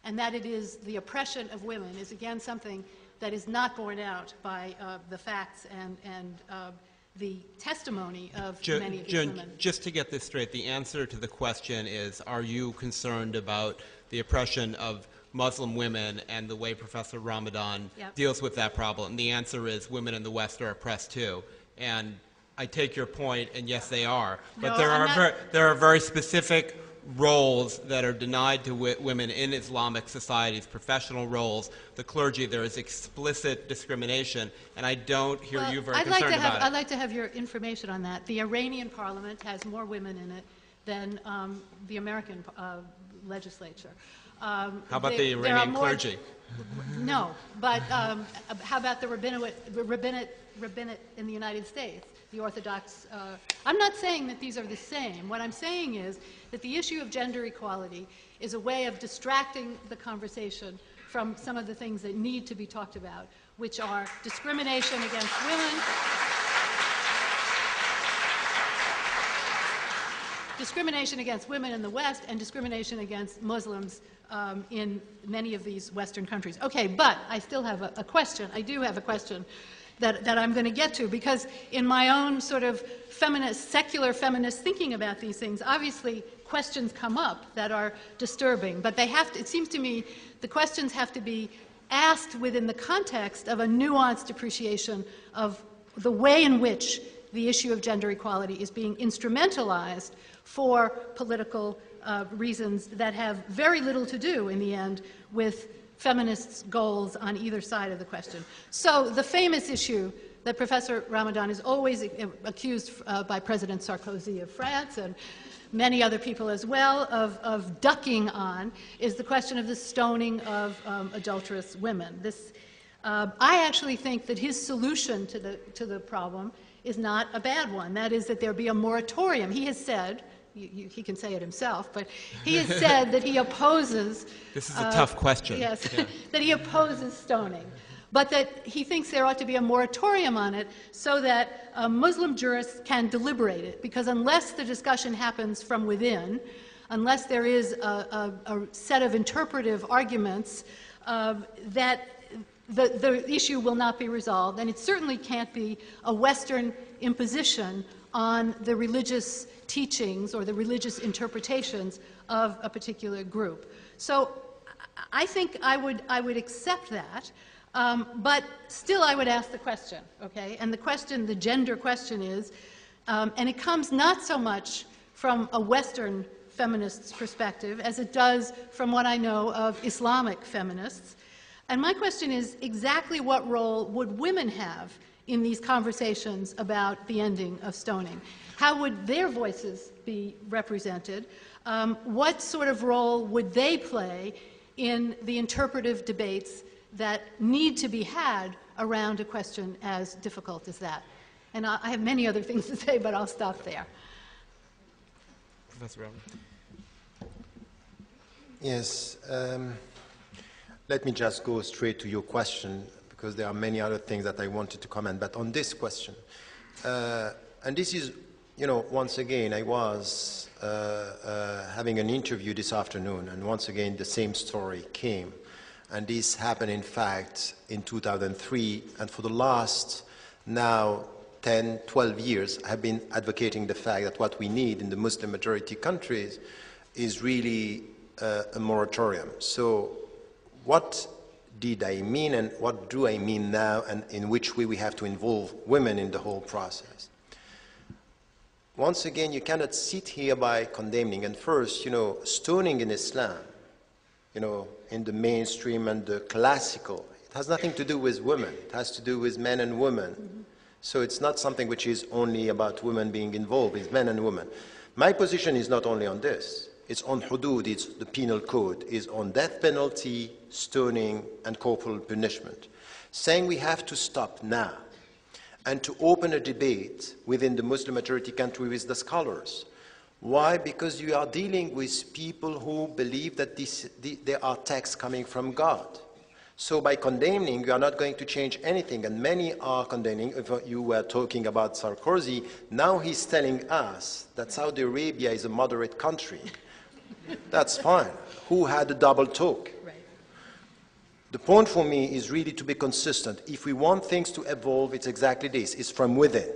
Speaker 7: and that it is the oppression of women is again something that is not borne out by the facts and the testimony of many of these women.
Speaker 4: Just to get this straight, the answer to the question is, are you concerned about the oppression of Muslim women and the way Professor Ramadan deals with that problem? The answer is women in the West are oppressed too. And I take your point, and yes, they are. But
Speaker 7: No,
Speaker 4: there are very specific roles that are denied to women in Islamic societies, professional roles, the clergy. There is explicit discrimination, and I don't hear you very concerned about it.
Speaker 7: I'd like to have your information on that. The Iranian parliament has more women in it than the American legislature.
Speaker 4: How about the Iranian clergy?
Speaker 7: No, but how about the rabbinate in the United States? The Orthodox. I'm not saying that these are the same. What I'm saying is that the issue of gender equality is a way of distracting the conversation from some of the things that need to be talked about, which are discrimination against women, in the West, and discrimination against Muslims in many of these Western countries. Okay, but I still have a question. I do have a question that I'm going to get to, because in my own sort of secular feminist thinking about these things, obviously questions come up that are disturbing, but they have to, it seems to me the questions have to be asked within the context of a nuanced appreciation of the way in which the issue of gender equality is being instrumentalized for political reasons that have very little to do, in the end, with feminists' goals on either side of the question. So the famous issue that Professor Ramadan is always accused by President Sarkozy of France and many other people as well of ducking on is the question of the stoning of adulterous women. I actually think that his solution to the problem is not a bad one. That is that there be a moratorium. He has said, he can say it himself, but he has said that he opposes...
Speaker 4: This is a tough question.
Speaker 7: Yes, yeah. That he opposes stoning, but that he thinks there ought to be a moratorium on it so that Muslim jurists can deliberate it, because unless the discussion happens from within, unless there is a set of interpretive arguments, that the issue will not be resolved, and it certainly can't be a Western imposition on the religious teachings or the religious interpretations of a particular group. So I think I would accept that, but still I would ask the question, okay? And the question, the gender question is, and it comes not so much from a Western feminist's perspective as it does from what I know of Islamic feminists. And my question is, exactly what role would women have in these conversations about the ending of stoning? How would their voices be represented? What sort of role would they play in the interpretive debates that need to be had around a question as difficult as that? And I have many other things to say, but I'll stop there.
Speaker 4: Professor Brown.
Speaker 5: Yes. Let me just go straight to your question, because there are many other things that I wanted to comment. But on this question, and this is, once again, I was having an interview this afternoon, and once again, the same story came. And this happened, in fact, in 2003, and for the last now 10, 12 years, I've been advocating the fact that what we need in the Muslim majority countries is really a moratorium. So what did I mean, and what do I mean now, and in which way we have to involve women in the whole process? Once again, you cannot sit here by condemning. And first, stoning in Islam, in the mainstream and the classical, it has nothing to do with women. It has to do with men and women. Mm-hmm. So it's not something which is only about women being involved. It's men and women. My position is not only on this. It's on hudud, it's the penal code, it's on death penalty, stoning, and corporal punishment. Saying we have to stop now and to open a debate within the Muslim majority country with the scholars. Why? Because you are dealing with people who believe that there are texts coming from God. So by condemning, you are not going to change anything, and many are condemning. If you were talking about Sarkozy, now he's telling us that Saudi Arabia is a moderate country. That's fine. Who had a double talk? Right. The point for me is really to be consistent. If we want things to evolve, it's exactly this. It's from within.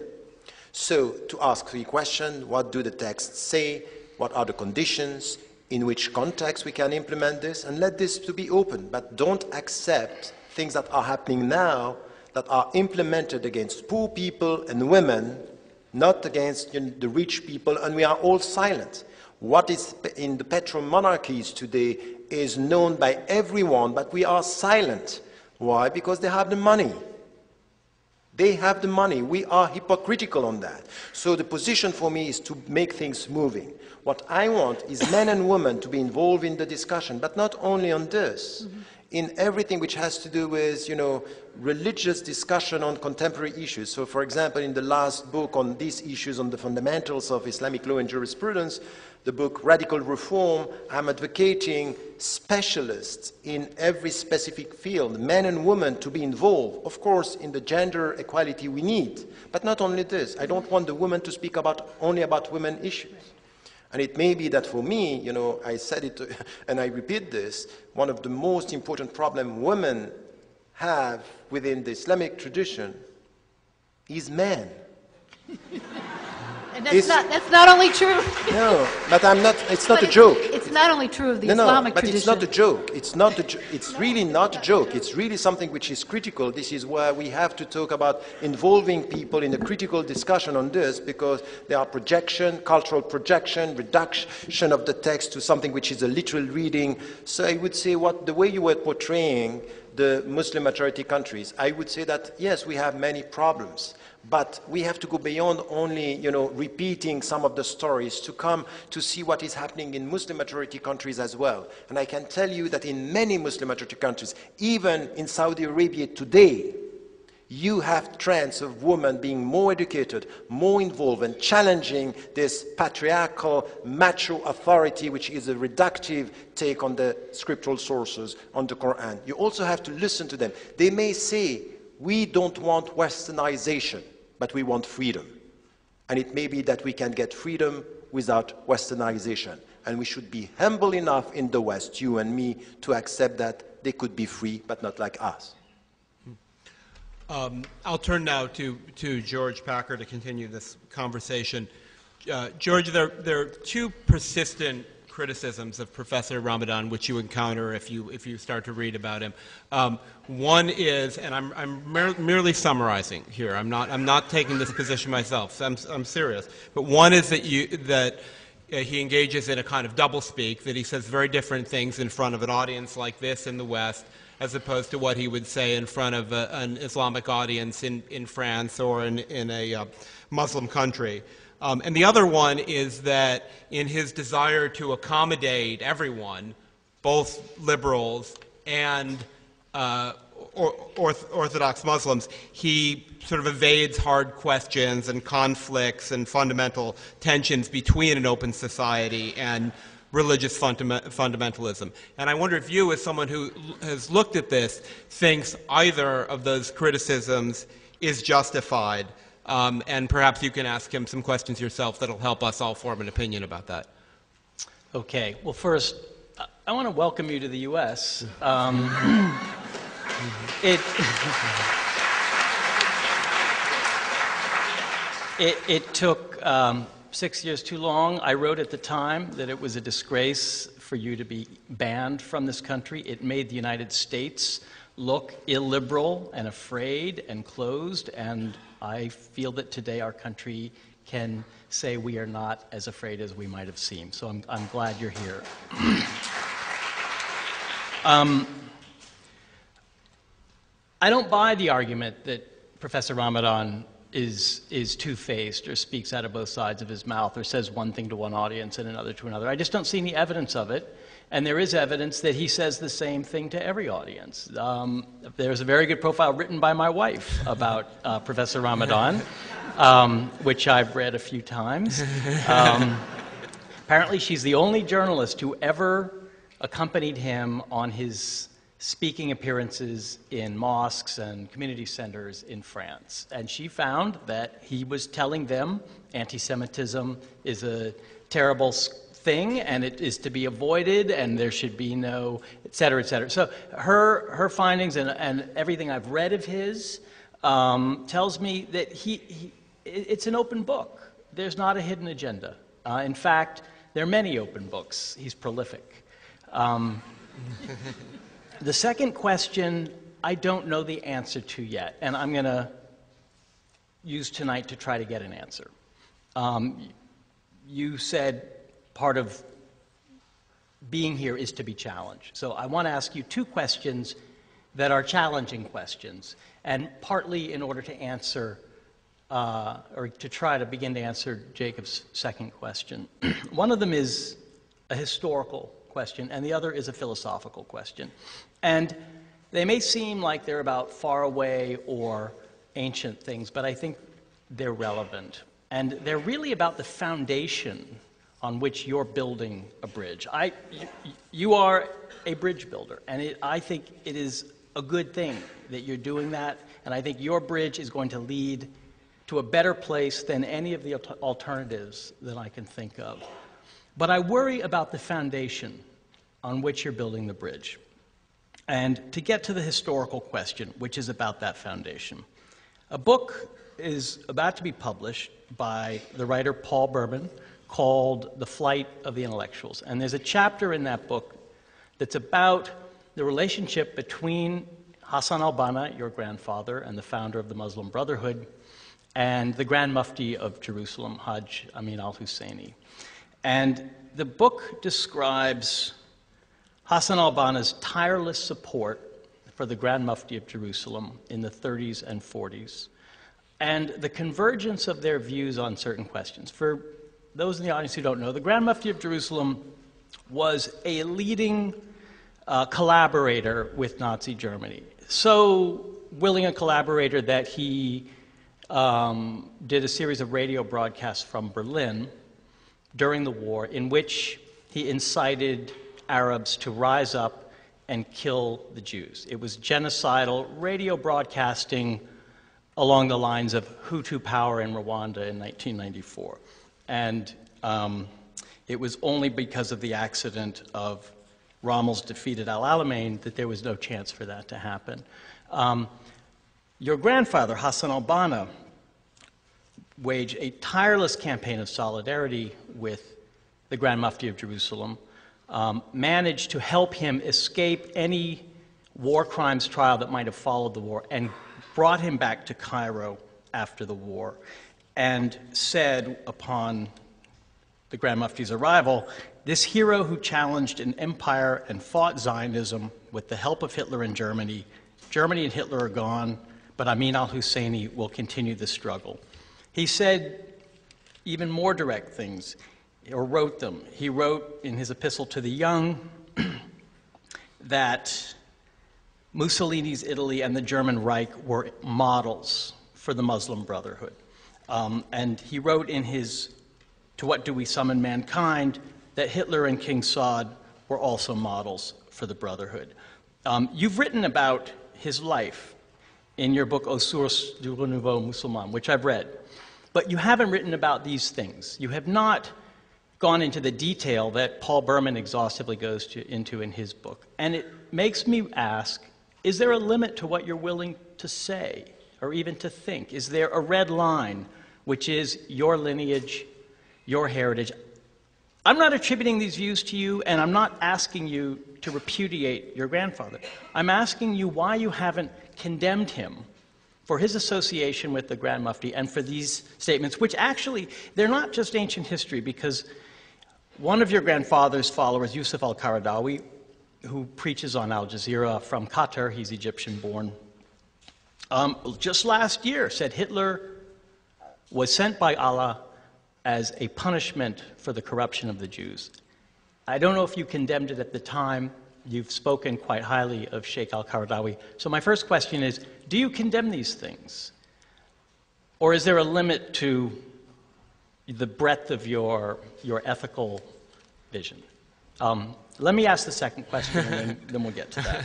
Speaker 5: So to ask 3 questions, what do the texts say? What are the conditions? In which context we can implement this? And let this to be open. But don't accept things that are happening now that are implemented against poor people and women, not against the rich people, and we are all silent. What is in the petro-monarchies today is known by everyone, but we are silent. Why? Because they have the money. They have the money. We are hypocritical on that. So the position for me is to make things moving. What I want is men and women to be involved in the discussion, but not only on this. Mm-hmm. In everything which has to do with, religious discussion on contemporary issues. So, for example, in the last book on these issues, on the fundamentals of Islamic law and jurisprudence, the book Radical Reform, I'm advocating specialists in every specific field, men and women, to be involved. Of course, in the gender equality we need, but not only this. I don't want the women to speak only about women issues. And it may be that for me, I said it and I repeat this, one of the most important problems women have within the Islamic tradition is men.
Speaker 7: And that's not only true.
Speaker 5: No, but it's not a joke.
Speaker 7: It's not only true of the Islamic tradition.
Speaker 5: It's not a joke. It's really not a joke. It's really something which is critical. This is where we have to talk about involving people in a critical discussion on this, because there are cultural projection, reduction of the text to something which is a literal reading. So I would say the way you were portraying the Muslim majority countries, I would say that, yes, we have many problems. But we have to go beyond only, repeating some of the stories to come to see what is happening in Muslim-majority countries as well. And I can tell you that in many Muslim-majority countries, even in Saudi Arabia today, you have trends of women being more educated, more involved, and challenging this patriarchal, macho authority, which is a reductive take on the scriptural sources, on the Quran. You also have to listen to them. They may say, we don't want westernization, but we want freedom. And it may be that we can get freedom without westernization. And we should be humble enough in the West, you and me, to accept that they could be free, but not like us.
Speaker 4: I'll turn now to George Packer to continue this conversation. George, there are 2 persistent criticisms of Professor Ramadan, which you encounter if you start to read about him. One is, and I'm merely summarizing here. I'm not taking this position myself. So I'm serious. But one is that he engages in a kind of doublespeak, that he says very different things in front of an audience like this in the West, as opposed to what he would say in front of an Islamic audience in France or in a Muslim country. And the other one is that in his desire to accommodate everyone, both liberals and Orthodox Muslims, he sort of evades hard questions and conflicts and fundamental tensions between an open society and religious fundamentalism. And I wonder if you, as someone who has looked at this, thinks either of those criticisms is justified, and perhaps you can ask him some questions yourself that'll help us all form an opinion about that.
Speaker 8: Okay. Well, first, I want to welcome you to the U.S. It took 6 years too long. I wrote at the time that it was a disgrace for you to be banned from this country. It made the United States look illiberal and afraid and closed, and I feel that today our country can say we are not as afraid as we might have seemed. So I'm glad you're here. I don't buy the argument that Professor Ramadan is two-faced or speaks out of both sides of his mouth or says one thing to one audience and another to another. I just don't see any evidence of it. And there is evidence that he says the same thing to every audience. There's a very good profile written by my wife about Professor Ramadan, which I've read a few times. Apparently, she's the only journalist who ever accompanied him on his speaking appearances in mosques and community centers in France. And she found that he was telling them anti-Semitism is a terrible thing and it is to be avoided and there should be no, et cetera, et cetera. So her findings and everything I've read of his tells me that it's an open book. There's not a hidden agenda. In fact, there are many open books. He's prolific. The second question, I don't know the answer to yet, and I'm going to use tonight to try to get an answer. You said part of being here is to be challenged. So I want to ask you two questions that are challenging questions, and partly in order to answer, or to try to begin to answer Jacob's second question. One of them is a historical question, and the other is a philosophical question. And they may seem like they're about far away or ancient things, but I think they're relevant. And they're really about the foundation on which you're building a bridge. You are a bridge builder, and I think it is a good thing that you're doing that, and I think your bridge is going to lead to a better place than any of the alternatives that I can think of. But I worry about the foundation on which you're building the bridge. And to get to the historical question, which is about that foundation, a book is about to be published by the writer Paul Berman called The Flight of the Intellectuals. And there's a chapter in that book that's about the relationship between Hassan al-Banna, your grandfather, and the founder of the Muslim Brotherhood, and the Grand Mufti of Jerusalem, Hajj Amin al-Husseini. And the book describes Hassan al-Banna's tireless support for the Grand Mufti of Jerusalem in the 30s and 40s, and the convergence of their views on certain questions. For those in the audience who don't know, the Grand Mufti of Jerusalem was a leading collaborator with Nazi Germany. So willing a collaborator that he did a series of radio broadcasts from Berlin during the war in which he incited Arabs to rise up and kill the Jews. It was genocidal radio broadcasting along the lines of Hutu power in Rwanda in 1994. And it was only because of the accident of Rommel's defeat at Al Alamein that there was no chance for that to happen. Your grandfather, Hassan al-Banna, waged a tireless campaign of solidarity with the Grand Mufti of Jerusalem, managed to help him escape any war crimes trial that might have followed the war, and brought him back to Cairo after the war, and said upon the Grand Mufti's arrival, this hero who challenged an empire and fought Zionism with the help of Hitler and Germany and Hitler are gone, but Amin al-Husseini will continue the struggle. He said even more direct things, or wrote them. He wrote in his epistle to the young that Mussolini's Italy and the German Reich were models for the Muslim Brotherhood. And he wrote in his To What Do We Summon Mankind that Hitler and King Saud were also models for the Brotherhood. You've written about his life in your book, Aux Sources du Renouveau Musulman, which I've read. But you haven't written about these things. You have not gone into the detail that Paul Berman exhaustively goes into in his book. And it makes me ask, is there a limit to what you're willing to say or even to think? Is there a red line, which is your lineage, your heritage? I'm not attributing these views to you, and I'm not asking you to repudiate your grandfather. I'm asking you why you haven't condemned him for his association with the Grand Mufti and for these statements, which actually, they're not just ancient history, because one of your grandfather's followers, Yusuf al-Qaradawi, who preaches on Al Jazeera from Qatar, he's Egyptian-born, just last year said Hitler was sent by Allah as a punishment for the corruption of the Jews. I don't know if you condemned it at the time. You've spoken quite highly of Sheikh al-Qaradawi. So my first question is, do you condemn these things? Or is there a limit to the breadth of your ethical vision? Let me ask the second question, and then we'll get to that.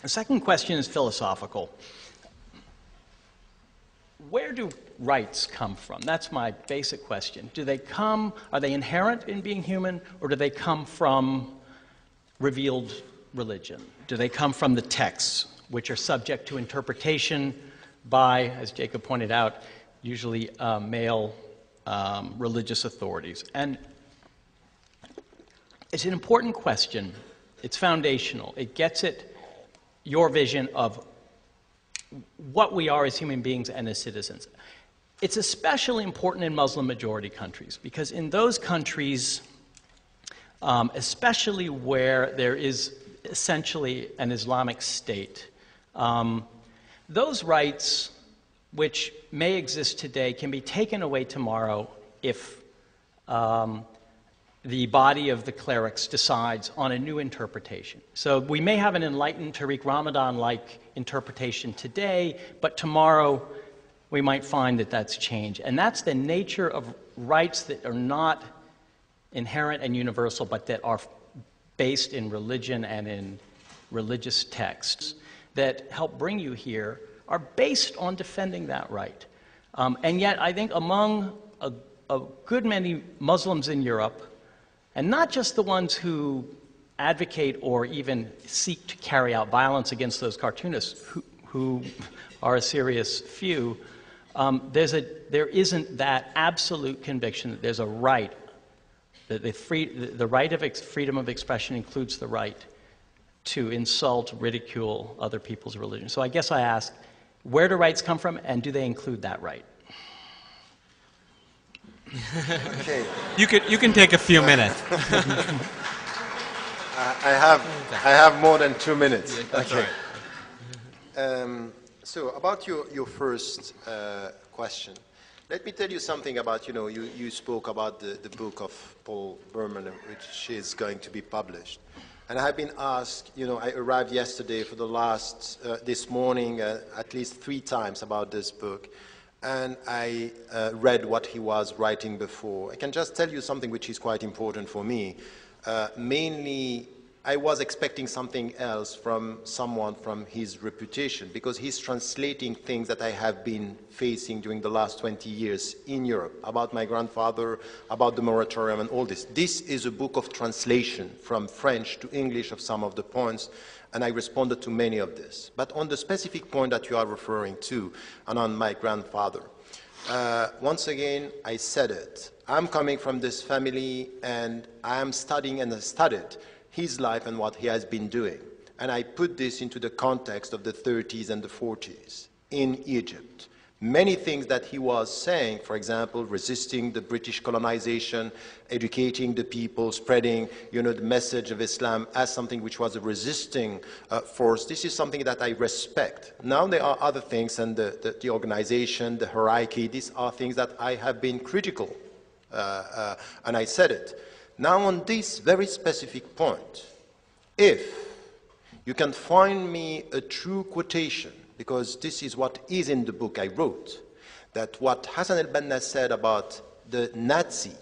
Speaker 8: The second question is philosophical. Where do rights come from? That's my basic question. Are they inherent in being human, or do they come from revealed religion? Do they come from the texts, which are subject to interpretation by, as Jacob pointed out, usually male religious authorities? And it's an important question. It's foundational. It gets at your vision of what we are as human beings and as citizens. It's especially important in Muslim-majority countries, because in those countries, especially where there is essentially an Islamic state, those rights which may exist today can be taken away tomorrow if the body of the clerics decides on a new interpretation. So we may have an enlightened Tariq Ramadan-like interpretation today, but tomorrow we might find that that's changed. And that's the nature of rights that are not inherent and universal, but that are based in religion and in religious texts that help bring you here, are based on defending that right. And yet, I think among a good many Muslims in Europe, and not just the ones who advocate or even seek to carry out violence against those cartoonists, who are a serious few, there isn't that absolute conviction that there's a right, that the right of freedom of expression includes the right to insult, ridicule other people's religion. So I guess I ask, where do rights come from, and do they include that right?
Speaker 5: Okay.
Speaker 4: You can take a few minutes.
Speaker 5: I have more than 2 minutes.
Speaker 4: That's
Speaker 5: okay.
Speaker 4: Right.
Speaker 5: So about your first question, let me tell you something about, you spoke about the book of Paul Berman, which is going to be published. And I have been asked, I arrived yesterday for the last, this morning, at least 3 times about this book. And I read what he was writing before. I can just tell you something which is quite important for me. Mainly, I was expecting something else from someone from his reputation, because he's translating things that I have been facing during the last 20 years in Europe, about my grandfather, about the moratorium and all this. This is a book of translation from French to English of some of the points, and I responded to many of this. But on the specific point that you are referring to, and on my grandfather, once again, I said it. I'm coming from this family, and I am studying and I studied his life and what he has been doing. And I put this into the context of the 30s and the 40s in Egypt. Many things that he was saying, for example, resisting the British colonization, educating the people, spreading, the message of Islam as something which was a resisting force. This is something that I respect. Now there are other things, and the organization, the hierarchy, these are things that I have been critical, and I said it. Now on this very specific point, if you can find me a true quotation, because this is what is in the book I wrote, that what Hassan al-Banna said about the Nazi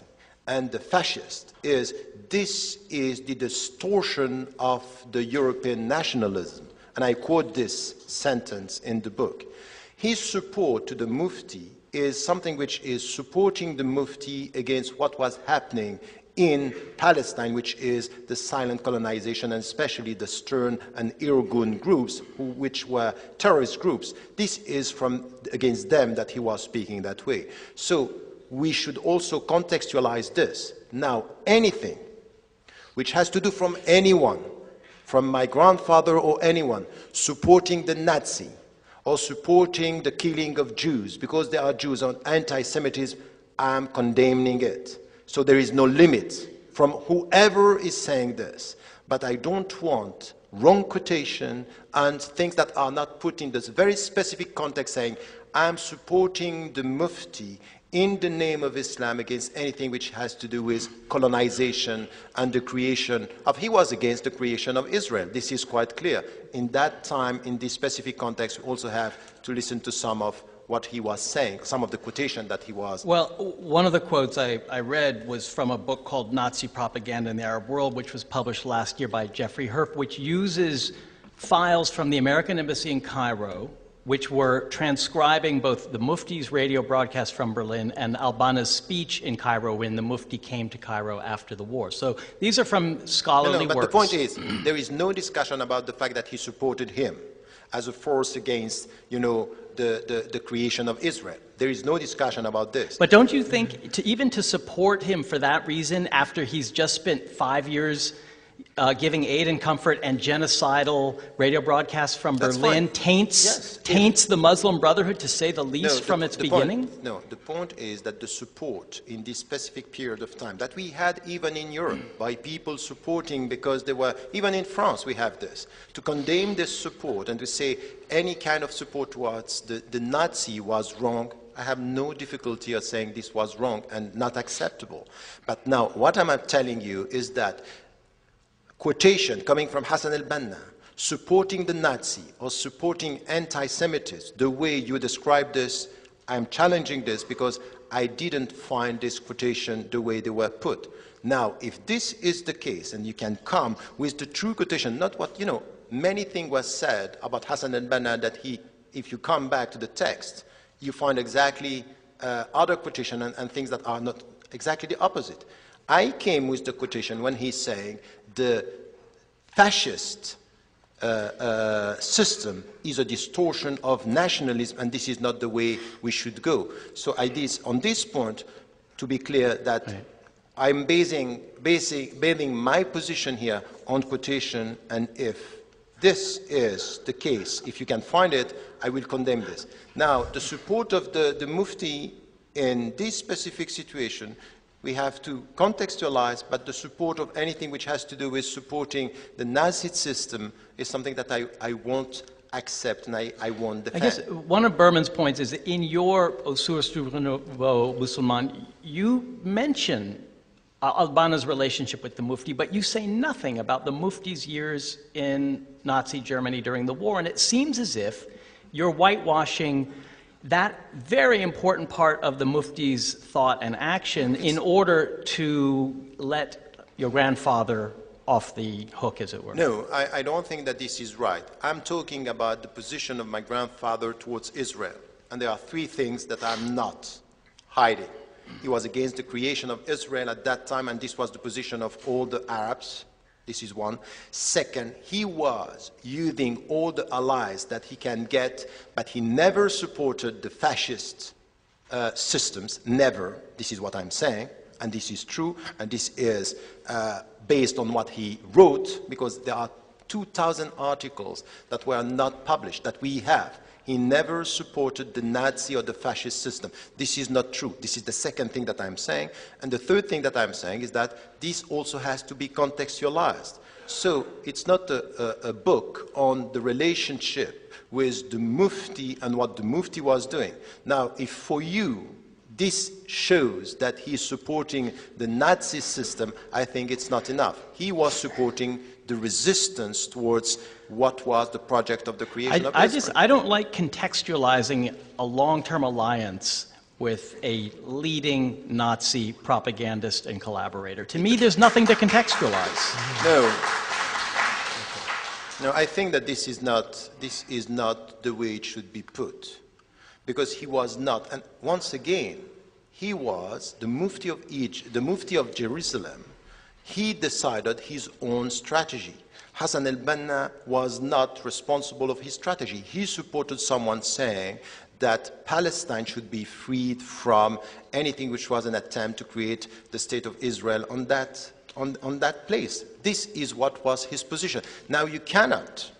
Speaker 5: and the fascist is this is the distortion of the European nationalism. And I quote this sentence in the book. His support to the Mufti is something which is supporting the Mufti against what was happening in Palestine, which is the silent colonization, and especially the Stern and Irgun groups, which were terrorist groups. This is against them that he was speaking that way. So we should also contextualize this. Now, anything which has to do from anyone, from my grandfather or anyone, supporting the Nazi or supporting the killing of Jews because they are Jews on anti-Semitism, I'm condemning it. So there is no limit from whoever is saying this. But I don't want wrong quotation and things that are not put in this very specific context saying, I'm supporting the Mufti in the name of Islam against anything which has to do with colonization and the creation of, he was against the creation of Israel. This is quite clear. In that time, in this specific context, we also have to listen to some of what he was saying, some of the quotation that he was.
Speaker 8: Well, one of the quotes I read was from a book called Nazi Propaganda in the Arab World, which was published last year by Jeffrey Herp, which uses files from the American Embassy in Cairo, which were transcribing both the Mufti's radio broadcast from Berlin and Al-Banna's speech in Cairo when the Mufti came to Cairo after the war. So these are from scholarly
Speaker 5: but
Speaker 8: works.
Speaker 5: the point is, there is no discussion about the fact that he supported him as a force against, the creation of Israel. There is no discussion about this.
Speaker 8: But don't you think, even to support him for that reason, after he's just spent 5 years giving aid and comfort and genocidal radio broadcasts from Berlin taints the Muslim Brotherhood, to say the least, from its beginning?
Speaker 5: The point is that the support in this specific period of time that we had even in Europe by people supporting, because they were, even in France we have this, to condemn this support and to say any kind of support towards the Nazi was wrong. I have no difficulty of saying this was wrong and not acceptable. But now what I'm telling you is that quotation coming from Hassan al-Banna, supporting the Nazi or supporting anti-Semitism, the way you describe this, I'm challenging this because I didn't find this quotation the way they were put. Now, if this is the case, and you can come with the true quotation, not what, many things were said about Hassan al-Banna that if you come back to the text, you find exactly other quotation and things that are not exactly the opposite. I came with the quotation when he's saying the fascist system is a distortion of nationalism, and this is not the way we should go. So on this point, to be clear, that I'm basing my position here on quotation, and if this is the case, if you can find it, I will condemn this. Now, the support of the Mufti in this specific situation, we have to contextualize, but the support of anything which has to do with supporting the Nazi system is something that I won't accept and I won't defend.
Speaker 8: I guess one of Berman's points is that in your Source du Renouveau Musulman, you mention Al-Banna's relationship with the Mufti, but you say nothing about the Mufti's years in Nazi Germany during the war, and it seems as if you're whitewashing that very important part of the Mufti's thought and action in order to let your grandfather off the hook, as it were.
Speaker 5: No, I don't think that this is right. I'm talking about the position of my grandfather towards Israel. And there are three things that I'm not hiding. He was against the creation of Israel at that time, and this was the position of all the Arabs. This is one. Second, he was using all the allies that he can get, but he never supported the fascist systems, never. This is what I'm saying, and this is true, and this is based on what he wrote, because there are 2,000 articles that were not published, that we have. He never supported the Nazi or the fascist system. This is not true. This is the second thing that I'm saying. And the third thing that I'm saying is that this also has to be contextualized. So it's not a book on the relationship with the Mufti and what the Mufti was doing. Now, if for you this shows that he's supporting the Nazi system, I think it's not enough. He was supporting the resistance towards what was the project of the creation of Israel.
Speaker 8: I don't like contextualizing a long-term alliance with a leading Nazi propagandist and collaborator. To me, there's nothing to contextualize.
Speaker 5: No, I think that this is not the way it should be put, because he was not, and once again, he was the Mufti of Egypt, the Mufti of Jerusalem. He decided his own strategy. Hassan al-Banna was not responsible of his strategy. He supported someone saying that Palestine should be freed from anything which was an attempt to create the state of Israel on that place. This is what was his position. Now you cannot,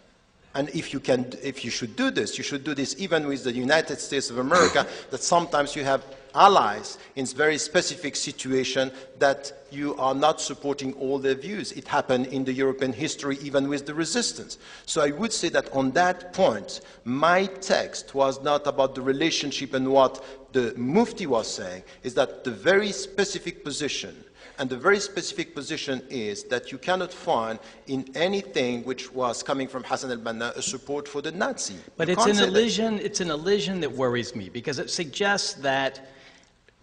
Speaker 5: and if you should do this, you should do this even with the United States of America, that sometimes you have allies in very specific situation that you are not supporting all their views. It happened in the European history even with the resistance. So I would say that on that point, my text was not about the relationship, and what the Mufti was saying is that the very specific position, and the very specific position is that you cannot find in anything which was coming from Hassan al-Banna a support for the Nazi.
Speaker 8: But it's an illusion that worries me, because it suggests that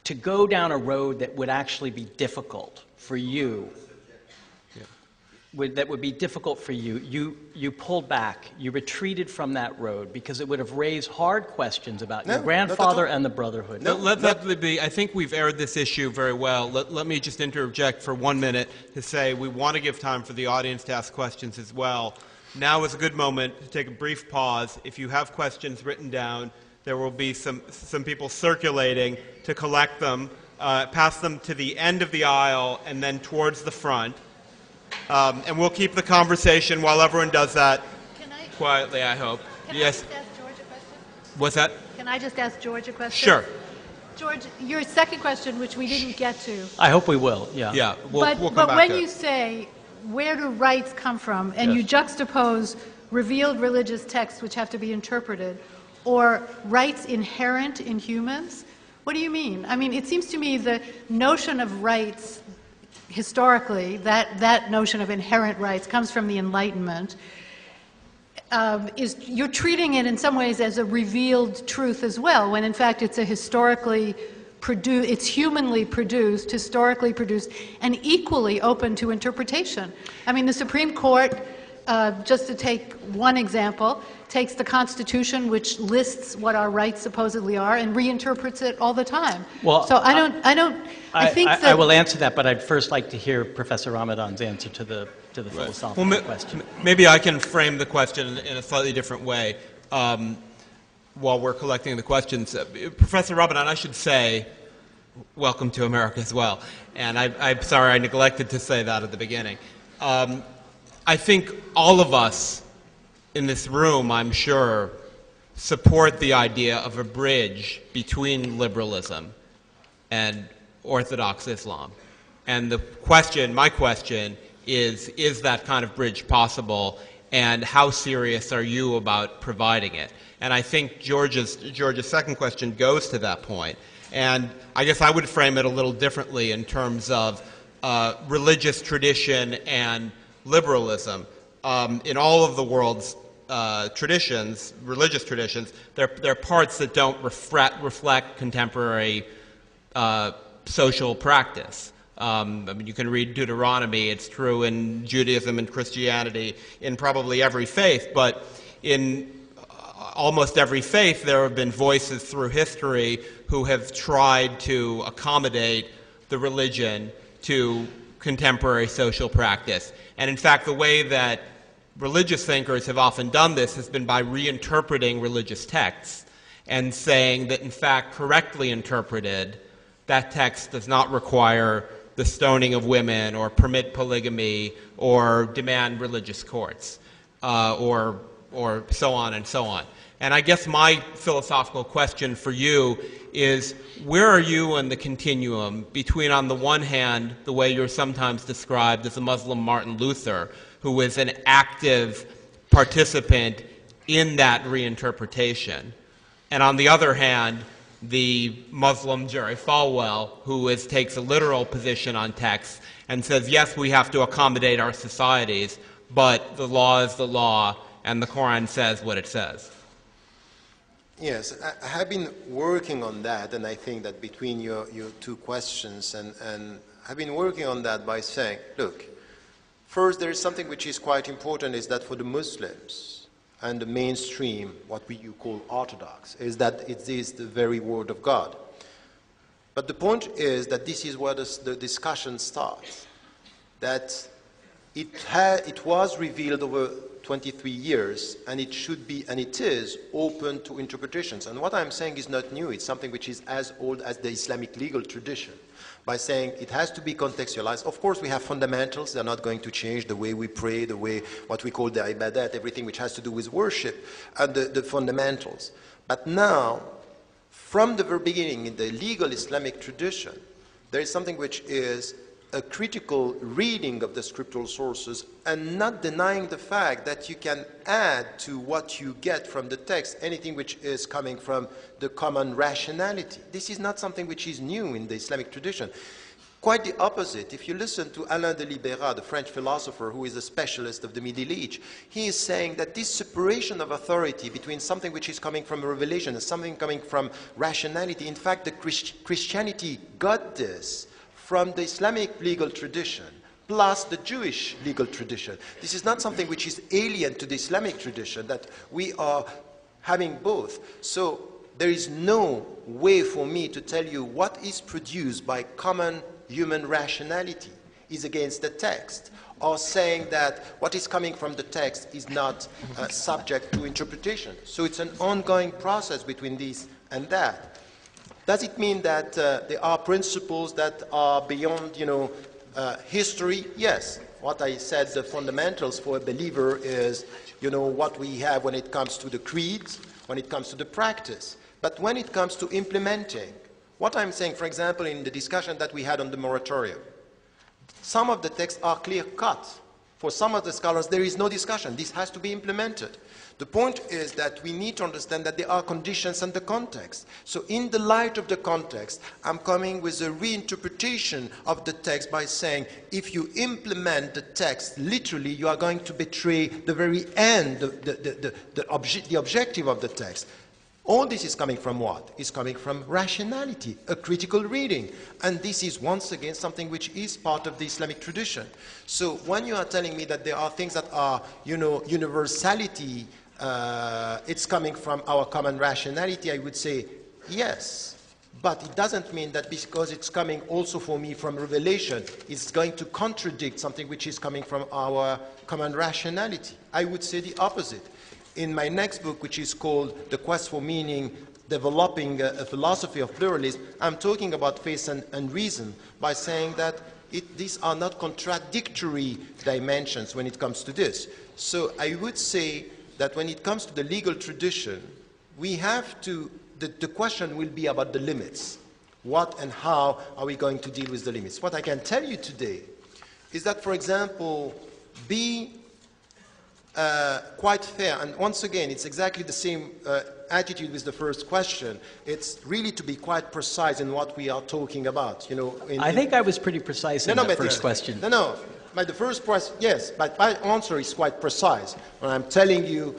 Speaker 8: to go down a road that would actually be difficult for you, that would be difficult for you, you pulled back, you retreated from that road because it would have raised hard questions about your grandfather and the Brotherhood.
Speaker 4: I think we've aired this issue very well. Let me just interject for 1 minute to say we want to give time for the audience to ask questions as well. Now is a good moment to take a brief pause. If you have questions written down, there will be some people circulating to collect them, pass them to the end of the aisle and then towards the front. And we'll keep the conversation while everyone does that quietly, I hope. Yes.
Speaker 7: Can I just ask George a question?
Speaker 4: What's that?
Speaker 7: Can I just ask George a question?
Speaker 4: Sure.
Speaker 7: George, your second question, which we didn't get to.
Speaker 8: I hope we will, yeah.
Speaker 4: Yeah, we'll come back
Speaker 7: but when
Speaker 4: to
Speaker 7: you
Speaker 4: it.
Speaker 7: say, where do rights come from, and you juxtapose revealed religious texts which have to be interpreted, or rights inherent in humans, what do you mean? I mean, it seems to me the notion of rights, historically, that notion of inherent rights comes from the Enlightenment. You're treating it in some ways as a revealed truth as well, when in fact it's a historically produced, it's humanly produced, historically produced, and equally open to interpretation. I mean, the Supreme Court, just to take one example, takes the Constitution, which lists what our rights supposedly are, and reinterprets it all the time. Well, so I think that
Speaker 8: I will answer that, but I'd first like to hear Professor Ramadan's answer to the philosophical question.
Speaker 4: Maybe I can frame the question in a slightly different way while we're collecting the questions. Professor Ramadan, I should say, welcome to America as well. And I'm sorry I neglected to say that at the beginning. I think all of us in this room, I'm sure, support the idea of a bridge between liberalism and Orthodox Islam. And my question is that kind of bridge possible, and how serious are you about providing it? And I think George's second question goes to that point. And I guess I would frame it a little differently in terms of religious tradition and liberalism. In all of the world's traditions, religious traditions, there are parts that don't reflect contemporary social practice. I mean, you can read Deuteronomy. It's true in Judaism and Christianity, in probably every faith, but in almost every faith there have been voices through history who have tried to accommodate the religion to contemporary social practice. And in fact, the way that religious thinkers have often done this has been by reinterpreting religious texts and saying that, in fact, correctly interpreted, that text does not require the stoning of women or permit polygamy or demand religious courts or so on and so on. And I guess my philosophical question for you is, where are you in the continuum between, on the one hand, the way you're sometimes described as a Muslim Martin Luther, who is an active participant in that reinterpretation, and on the other hand, the Muslim Jerry Falwell, who takes a literal position on text and says, yes, we have to accommodate our societies, but the law is the law, and the Quran says what it says?
Speaker 5: Yes, I have been working on that, and I think that between your two questions, and I've been working on that by saying, look, first there is something which is quite important, is that for the Muslims and the mainstream, what you call Orthodox, is that it is the very Word of God. But the point is that this is where the discussion starts, that it was revealed over 23 years, and it should be, and it is, open to interpretations. And what I'm saying is not new. It's something which is as old as the Islamic legal tradition, by saying it has to be contextualized. Of course, we have fundamentals. They're not going to change the way we pray, the way, what we call the ibadat, everything which has to do with worship, and the fundamentals. But now, from the very beginning, in the legal Islamic tradition, there is something which is a critical reading of the scriptural sources, and not denying the fact that you can add to what you get from the text anything which is coming from the common rationality. This is not something which is new in the Islamic tradition. Quite the opposite. If you listen to Alain de Libera, the French philosopher who is a specialist of the Middle Age, he is saying that this separation of authority between something which is coming from a revelation and something coming from rationality, in fact, the Christianity got this from the Islamic legal tradition, plus the Jewish legal tradition. This is not something which is alien to the Islamic tradition, that we are having both. So there is no way for me to tell you what is produced by common human rationality is against the text, or saying that what is coming from the text is not subject to interpretation. So it's an ongoing process between this and that. Does it mean that there are principles that are beyond, history? Yes. What I said, the fundamentals for a believer is, what we have when it comes to the creeds, when it comes to the practice. But when it comes to implementing, what I'm saying, for example, in the discussion that we had on the moratorium, some of the texts are clear-cut. For some of the scholars, there is no discussion. This has to be implemented. The point is that we need to understand that there are conditions and the context. So in the light of the context, I'm coming with a reinterpretation of the text by saying, if you implement the text literally, you are going to betray the very end, the objective of the text. All this is coming from what? It's coming from rationality, a critical reading. And this is, once again, something which is part of the Islamic tradition. So when you are telling me that there are things that are, universality, it's coming from our common rationality, I would say, yes. But it doesn't mean that because it's coming also for me from revelation, it's going to contradict something which is coming from our common rationality. I would say the opposite. In my next book, which is called The Quest for Meaning, Developing a Philosophy of Pluralism, I'm talking about faith and reason by saying that these are not contradictory dimensions when it comes to this. So I would say that when it comes to the legal tradition, we have to, the question will be about the limits. What and how are we going to deal with the limits? What I can tell you today is that, for example, be quite fair, and once again, it's exactly the same attitude with the first question. It's really to be quite precise in what we are talking about. I
Speaker 8: think I was pretty precise in the first question.
Speaker 5: But the first question, yes, but my answer is quite precise. When I'm telling you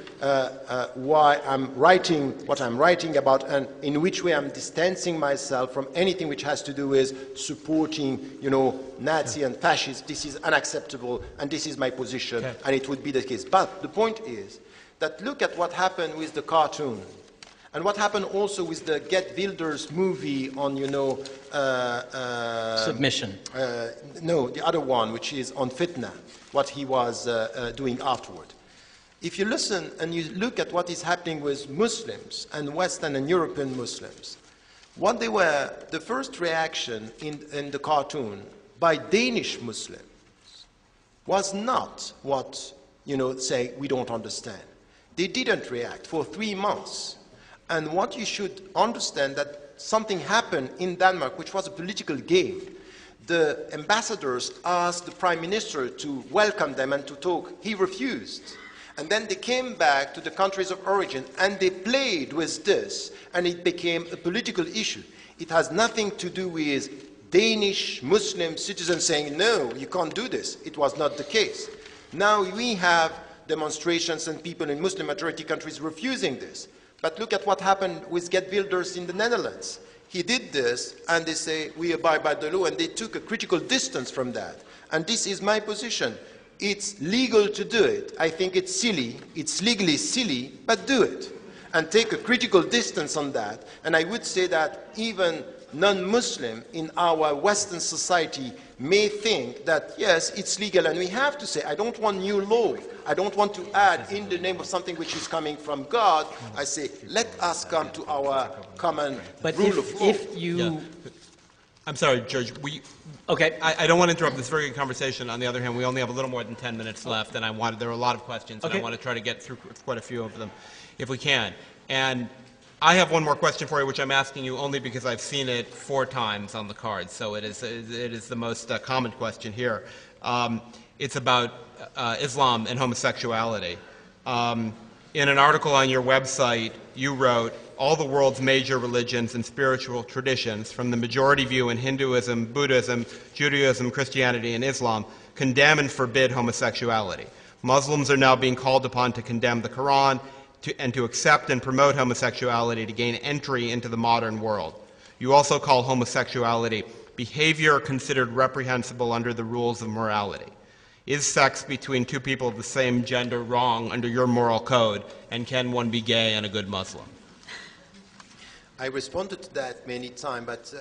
Speaker 5: why I'm writing what I'm writing about, and in which way I'm distancing myself from anything which has to do with supporting, Nazi and fascists, this is unacceptable, and this is my position, and it would be the case. But the point is that look at what happened with the cartoon. And what happened also with the Get Wilders movie on,
Speaker 8: Submission.
Speaker 5: No, the other one, which is on fitna, what he was doing afterward. If you listen and you look at what is happening with Muslims and Western and European Muslims, what they were, the first reaction in the cartoon by Danish Muslims was not what, say, we don't understand. They didn't react for 3 months. And what you should understand that something happened in Denmark, which was a political game. The ambassadors asked the prime minister to welcome them and to talk. He refused. And then they came back to the countries of origin and they played with this, and it became a political issue. It has nothing to do with Danish Muslim citizens saying, no, you can't do this. It was not the case. Now we have demonstrations and people in Muslim majority countries refusing this. But look at what happened with Geert Wilders in the Netherlands. He did this, and they say, we abide by the law, and they took a critical distance from that. And this is my position. It's legal to do it. I think it's silly. It's legally silly, but do it. And take a critical distance on that. And I would say that even non-Muslim in our Western society may think that, yes, it's legal, and we have to say, I don't want new law. I don't want to add in the name of something which is coming from God. I say, let us come to our common rule of law.
Speaker 8: If you...
Speaker 4: Yeah. I'm sorry, George.
Speaker 8: Okay.
Speaker 4: I don't want to interrupt this very good conversation. On the other hand, we only have a little more than 10 minutes left, and there are a lot of questions, and I want to try to get through quite a few of them, if we can. And I have one more question for you, which I'm asking you only because I've seen it 4 times on the card, so it is the most common question here. It's about Islam and homosexuality. In an article on your website, you wrote, all the world's major religions and spiritual traditions, from the majority view in Hinduism, Buddhism, Judaism, Christianity, and Islam, condemn and forbid homosexuality. Muslims are now being called upon to condemn the Quran and to accept and promote homosexuality to gain entry into the modern world. You also call homosexuality behavior considered reprehensible under the rules of morality. Is sex between 2 people of the same gender wrong under your moral code, and can one be gay and a good Muslim?
Speaker 5: I responded to that many times, but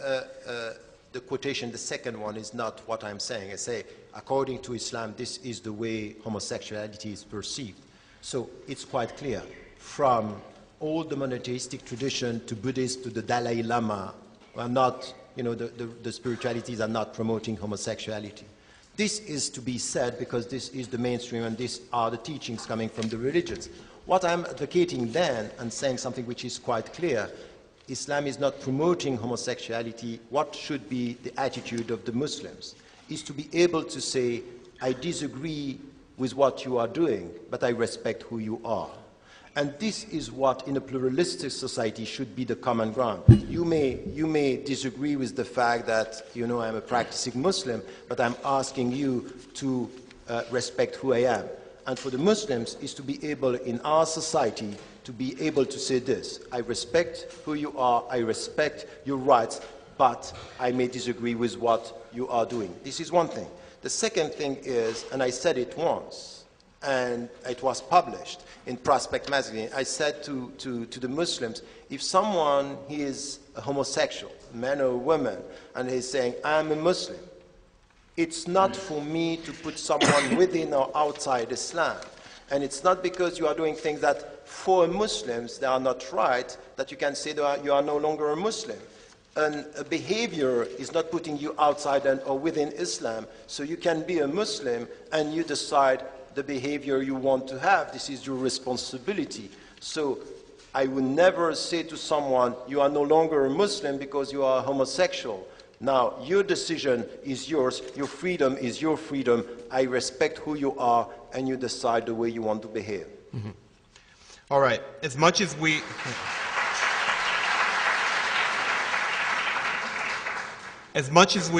Speaker 5: the quotation, the second one, is not what I'm saying. I say, according to Islam, this is the way homosexuality is perceived. So it's quite clear. From all the monotheistic tradition to Buddhists to the Dalai Lama, are not, the spiritualities are not promoting homosexuality. This is to be said because this is the mainstream and these are the teachings coming from the religions. What I'm advocating then, and saying something which is quite clear, Islam is not promoting homosexuality. What should be the attitude of the Muslims is to be able to say, I disagree with what you are doing, but I respect who you are. And this is what, in a pluralistic society, should be the common ground. You may disagree with the fact that, I'm a practicing Muslim, but I'm asking you to respect who I am. And for the Muslims, is to be able, in our society, to be able to say this: I respect who you are, I respect your rights, but I may disagree with what you are doing. This is one thing. The second thing is, and I said it once, and it was published in Prospect magazine, I said to the Muslims, if someone is a homosexual, man or woman, and he's saying, I'm a Muslim, it's not for me to put someone within or outside Islam. And it's not because you are doing things that for Muslims they are not right that you can say that you are no longer a Muslim. And a behavior is not putting you outside or within Islam. So you can be a Muslim and you decide the behavior you want to have. This is your responsibility. So I would never say to someone, you are no longer a Muslim because you are homosexual. Now, your decision is yours. Your freedom is your freedom. I respect who you are, and you decide the way you want to behave.
Speaker 4: Mm-hmm. All right. As much as we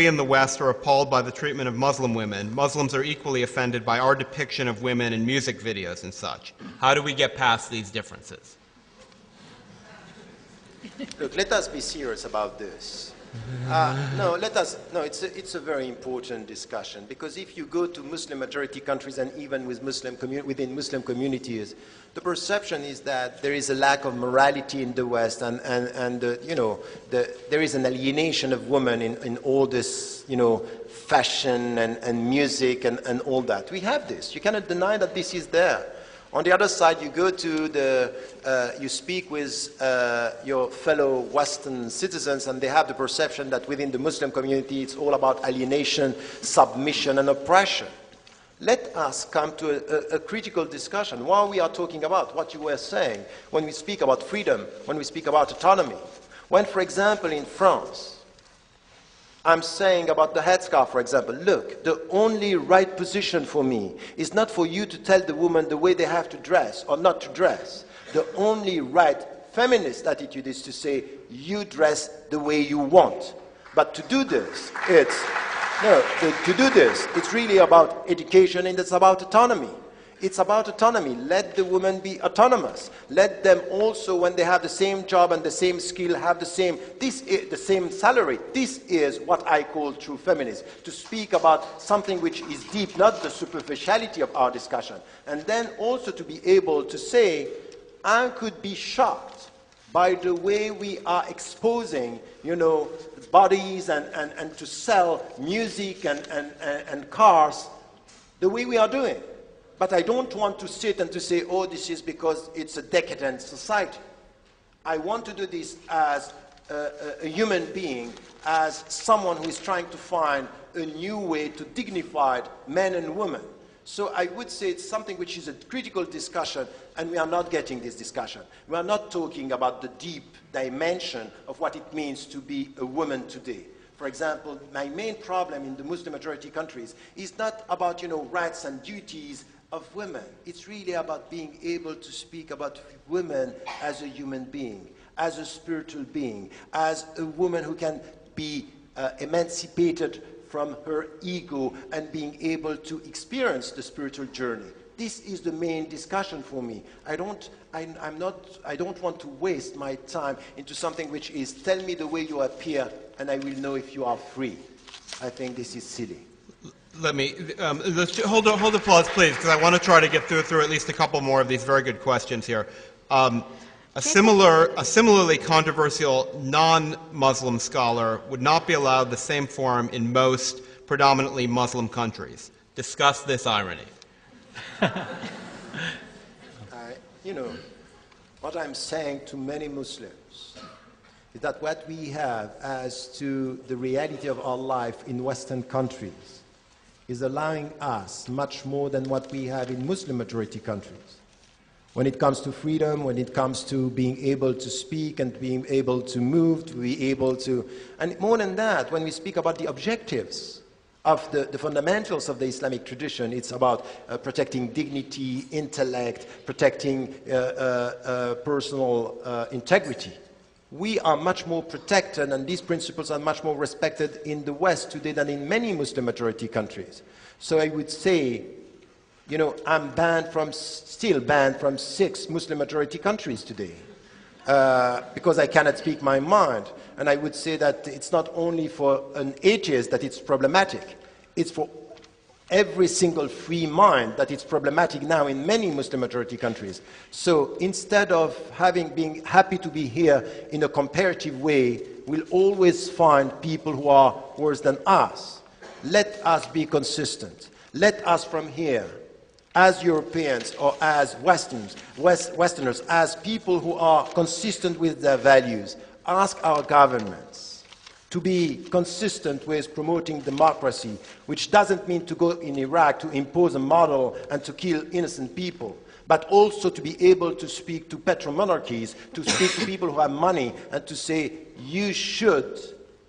Speaker 4: in the West are appalled by the treatment of Muslim women, Muslims are equally offended by our depiction of women in music videos and such. How do we get past these differences?
Speaker 5: Look, let us be serious about this. It's a very important discussion, because if you go to Muslim majority countries and even with within Muslim communities, the perception is that there is a lack of morality in the West, and there is an alienation of women in all this, fashion and music and all that. We have this. You cannot deny that this is there. On the other side, you go to you speak with your fellow Western citizens, and they have the perception that within the Muslim community it's all about alienation, submission, and oppression. Let us come to a critical discussion. While we are talking about what you were saying, when we speak about freedom, when we speak about autonomy, when, for example, in France, I'm saying about the headscarf, for example, look, the only right position for me is not for you to tell the woman the way they have to dress or not to dress. The only right feminist attitude is to say, you dress the way you want. But to do this, it's really about education, and it's about autonomy. It's about autonomy. Let the women be autonomous. Let them also, when they have the same job and the same skill, have the same salary. This is what I call true feminism. To speak about something which is deep, not the superficiality of our discussion. And then also to be able to say, I could be shocked by the way we are exposing, bodies and to sell music and cars the way we are doing. But I don't want to sit and to say, oh, this is because it's a decadent society. I want to do this as a human being, as someone who is trying to find a new way to dignify men and women. So I would say it's something which is a critical discussion, and we are not getting this discussion. We are not talking about the deep dimension of what it means to be a woman today. For example, my main problem in the Muslim majority countries is not about, rights and duties of women. It's really about being able to speak about women as a human being, as a spiritual being, as a woman who can be emancipated from her ego and being able to experience the spiritual journey. This is the main discussion for me. I don't want to waste my time into something which is, tell me the way you appear and I will know if you are free. I think this is silly.
Speaker 4: Let me let's hold applause, please, because I want to try to get through at least a couple more of these very good questions here. A similarly controversial non-Muslim scholar would not be allowed the same forum in most predominantly Muslim countries. Discuss this irony.
Speaker 5: What I'm saying to many Muslims is that what we have as to the reality of our life in Western countries is allowing us much more than what we have in Muslim majority countries. When it comes to freedom, when it comes to being able to speak and being able to move, to be able to, and more than that, when we speak about the objectives of the fundamentals of the Islamic tradition, it's about protecting dignity, intellect, protecting personal integrity. We are much more protected, and these principles are much more respected in the West today than in many Muslim majority countries. So I would say, I'm still banned from 6 Muslim majority countries today because I cannot speak my mind. And I would say that it's not only for an atheist that it's problematic, it's for every single free mind that it's problematic now in many Muslim majority countries. So instead of being happy to be here in a comparative way, we'll always find people who are worse than us. Let us be consistent. Let us from here, as Europeans or as Westerners, as people who are consistent with their values, ask our governments to be consistent with promoting democracy, which doesn't mean to go in Iraq to impose a model and to kill innocent people, but also to be able to speak to petromonarchies, to speak to people who have money, and to say, you should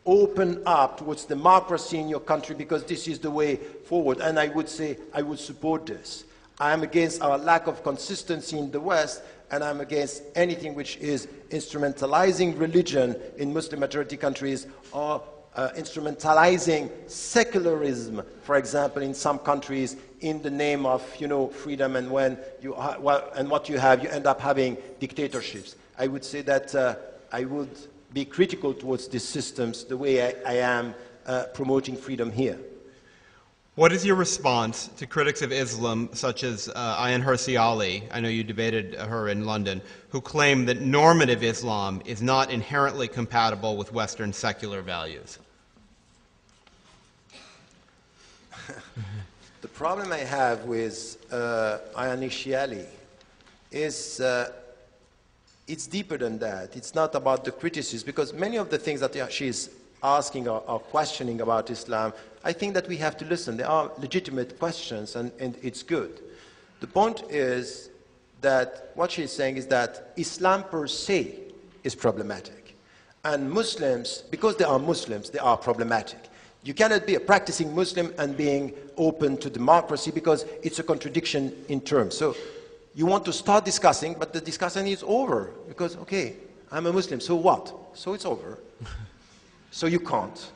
Speaker 5: open up towards democracy in your country because this is the way forward. And I would say, I would support this. I am against our lack of consistency in the West, and I'm against anything which is instrumentalizing religion in Muslim majority countries or instrumentalizing secularism, for example, in some countries in the name of, freedom, and when you and what you have, you end up having dictatorships. I would say that I would be critical towards these systems the way I am promoting freedom here.
Speaker 4: What is your response to critics of Islam, such as Ayaan Hirsi Ali, I know you debated her in London, who claim that normative Islam is not inherently compatible with Western secular values?
Speaker 5: The problem I have with Ayaan Hirsi Ali is it's deeper than that. It's not about the criticism, because many of the things that she's asking or questioning about Islam, I think that we have to listen. They are legitimate questions, and it's good. The point is that what she's saying is that Islam per se is problematic. And Muslims, because they are Muslims, they are problematic. You cannot be a practicing Muslim and being open to democracy because it's a contradiction in terms. So you want to start discussing, but the discussion is over because, okay, I'm a Muslim, so what? So it's over. So you can't.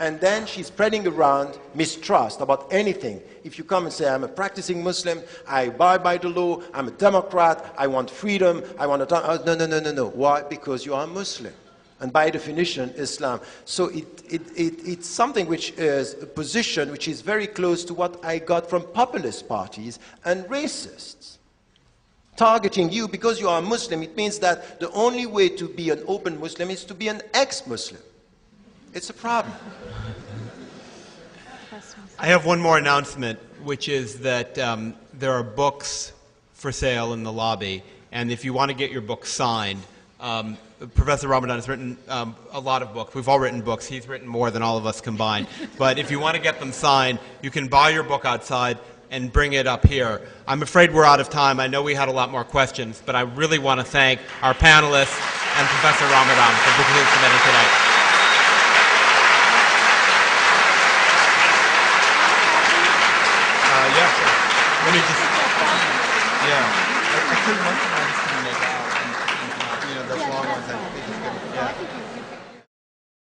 Speaker 5: And then she's spreading around mistrust about anything. If you come and say, I'm a practicing Muslim, I abide by the law, I'm a Democrat, I want freedom, I want to... No. Why? Because you are a Muslim. And by definition, Islam. So it's something which is a position which is very close to what I got from populist parties and racists. Targeting you because you are a Muslim, it means that the only way to be an open Muslim is to be an ex-Muslim. It's a problem.
Speaker 4: I have one more announcement, which is that there are books for sale in the lobby, and if you want to get your book signed, Professor Ramadan has written a lot of books. We've all written books. He's written more than all of us combined. But if you want to get them signed, you can buy your book outside and bring it up here. I'm afraid we're out of time. I know we had a lot more questions, but I really want to thank our panelists and Professor Ramadan for participating today. Let me just, yeah. I couldn't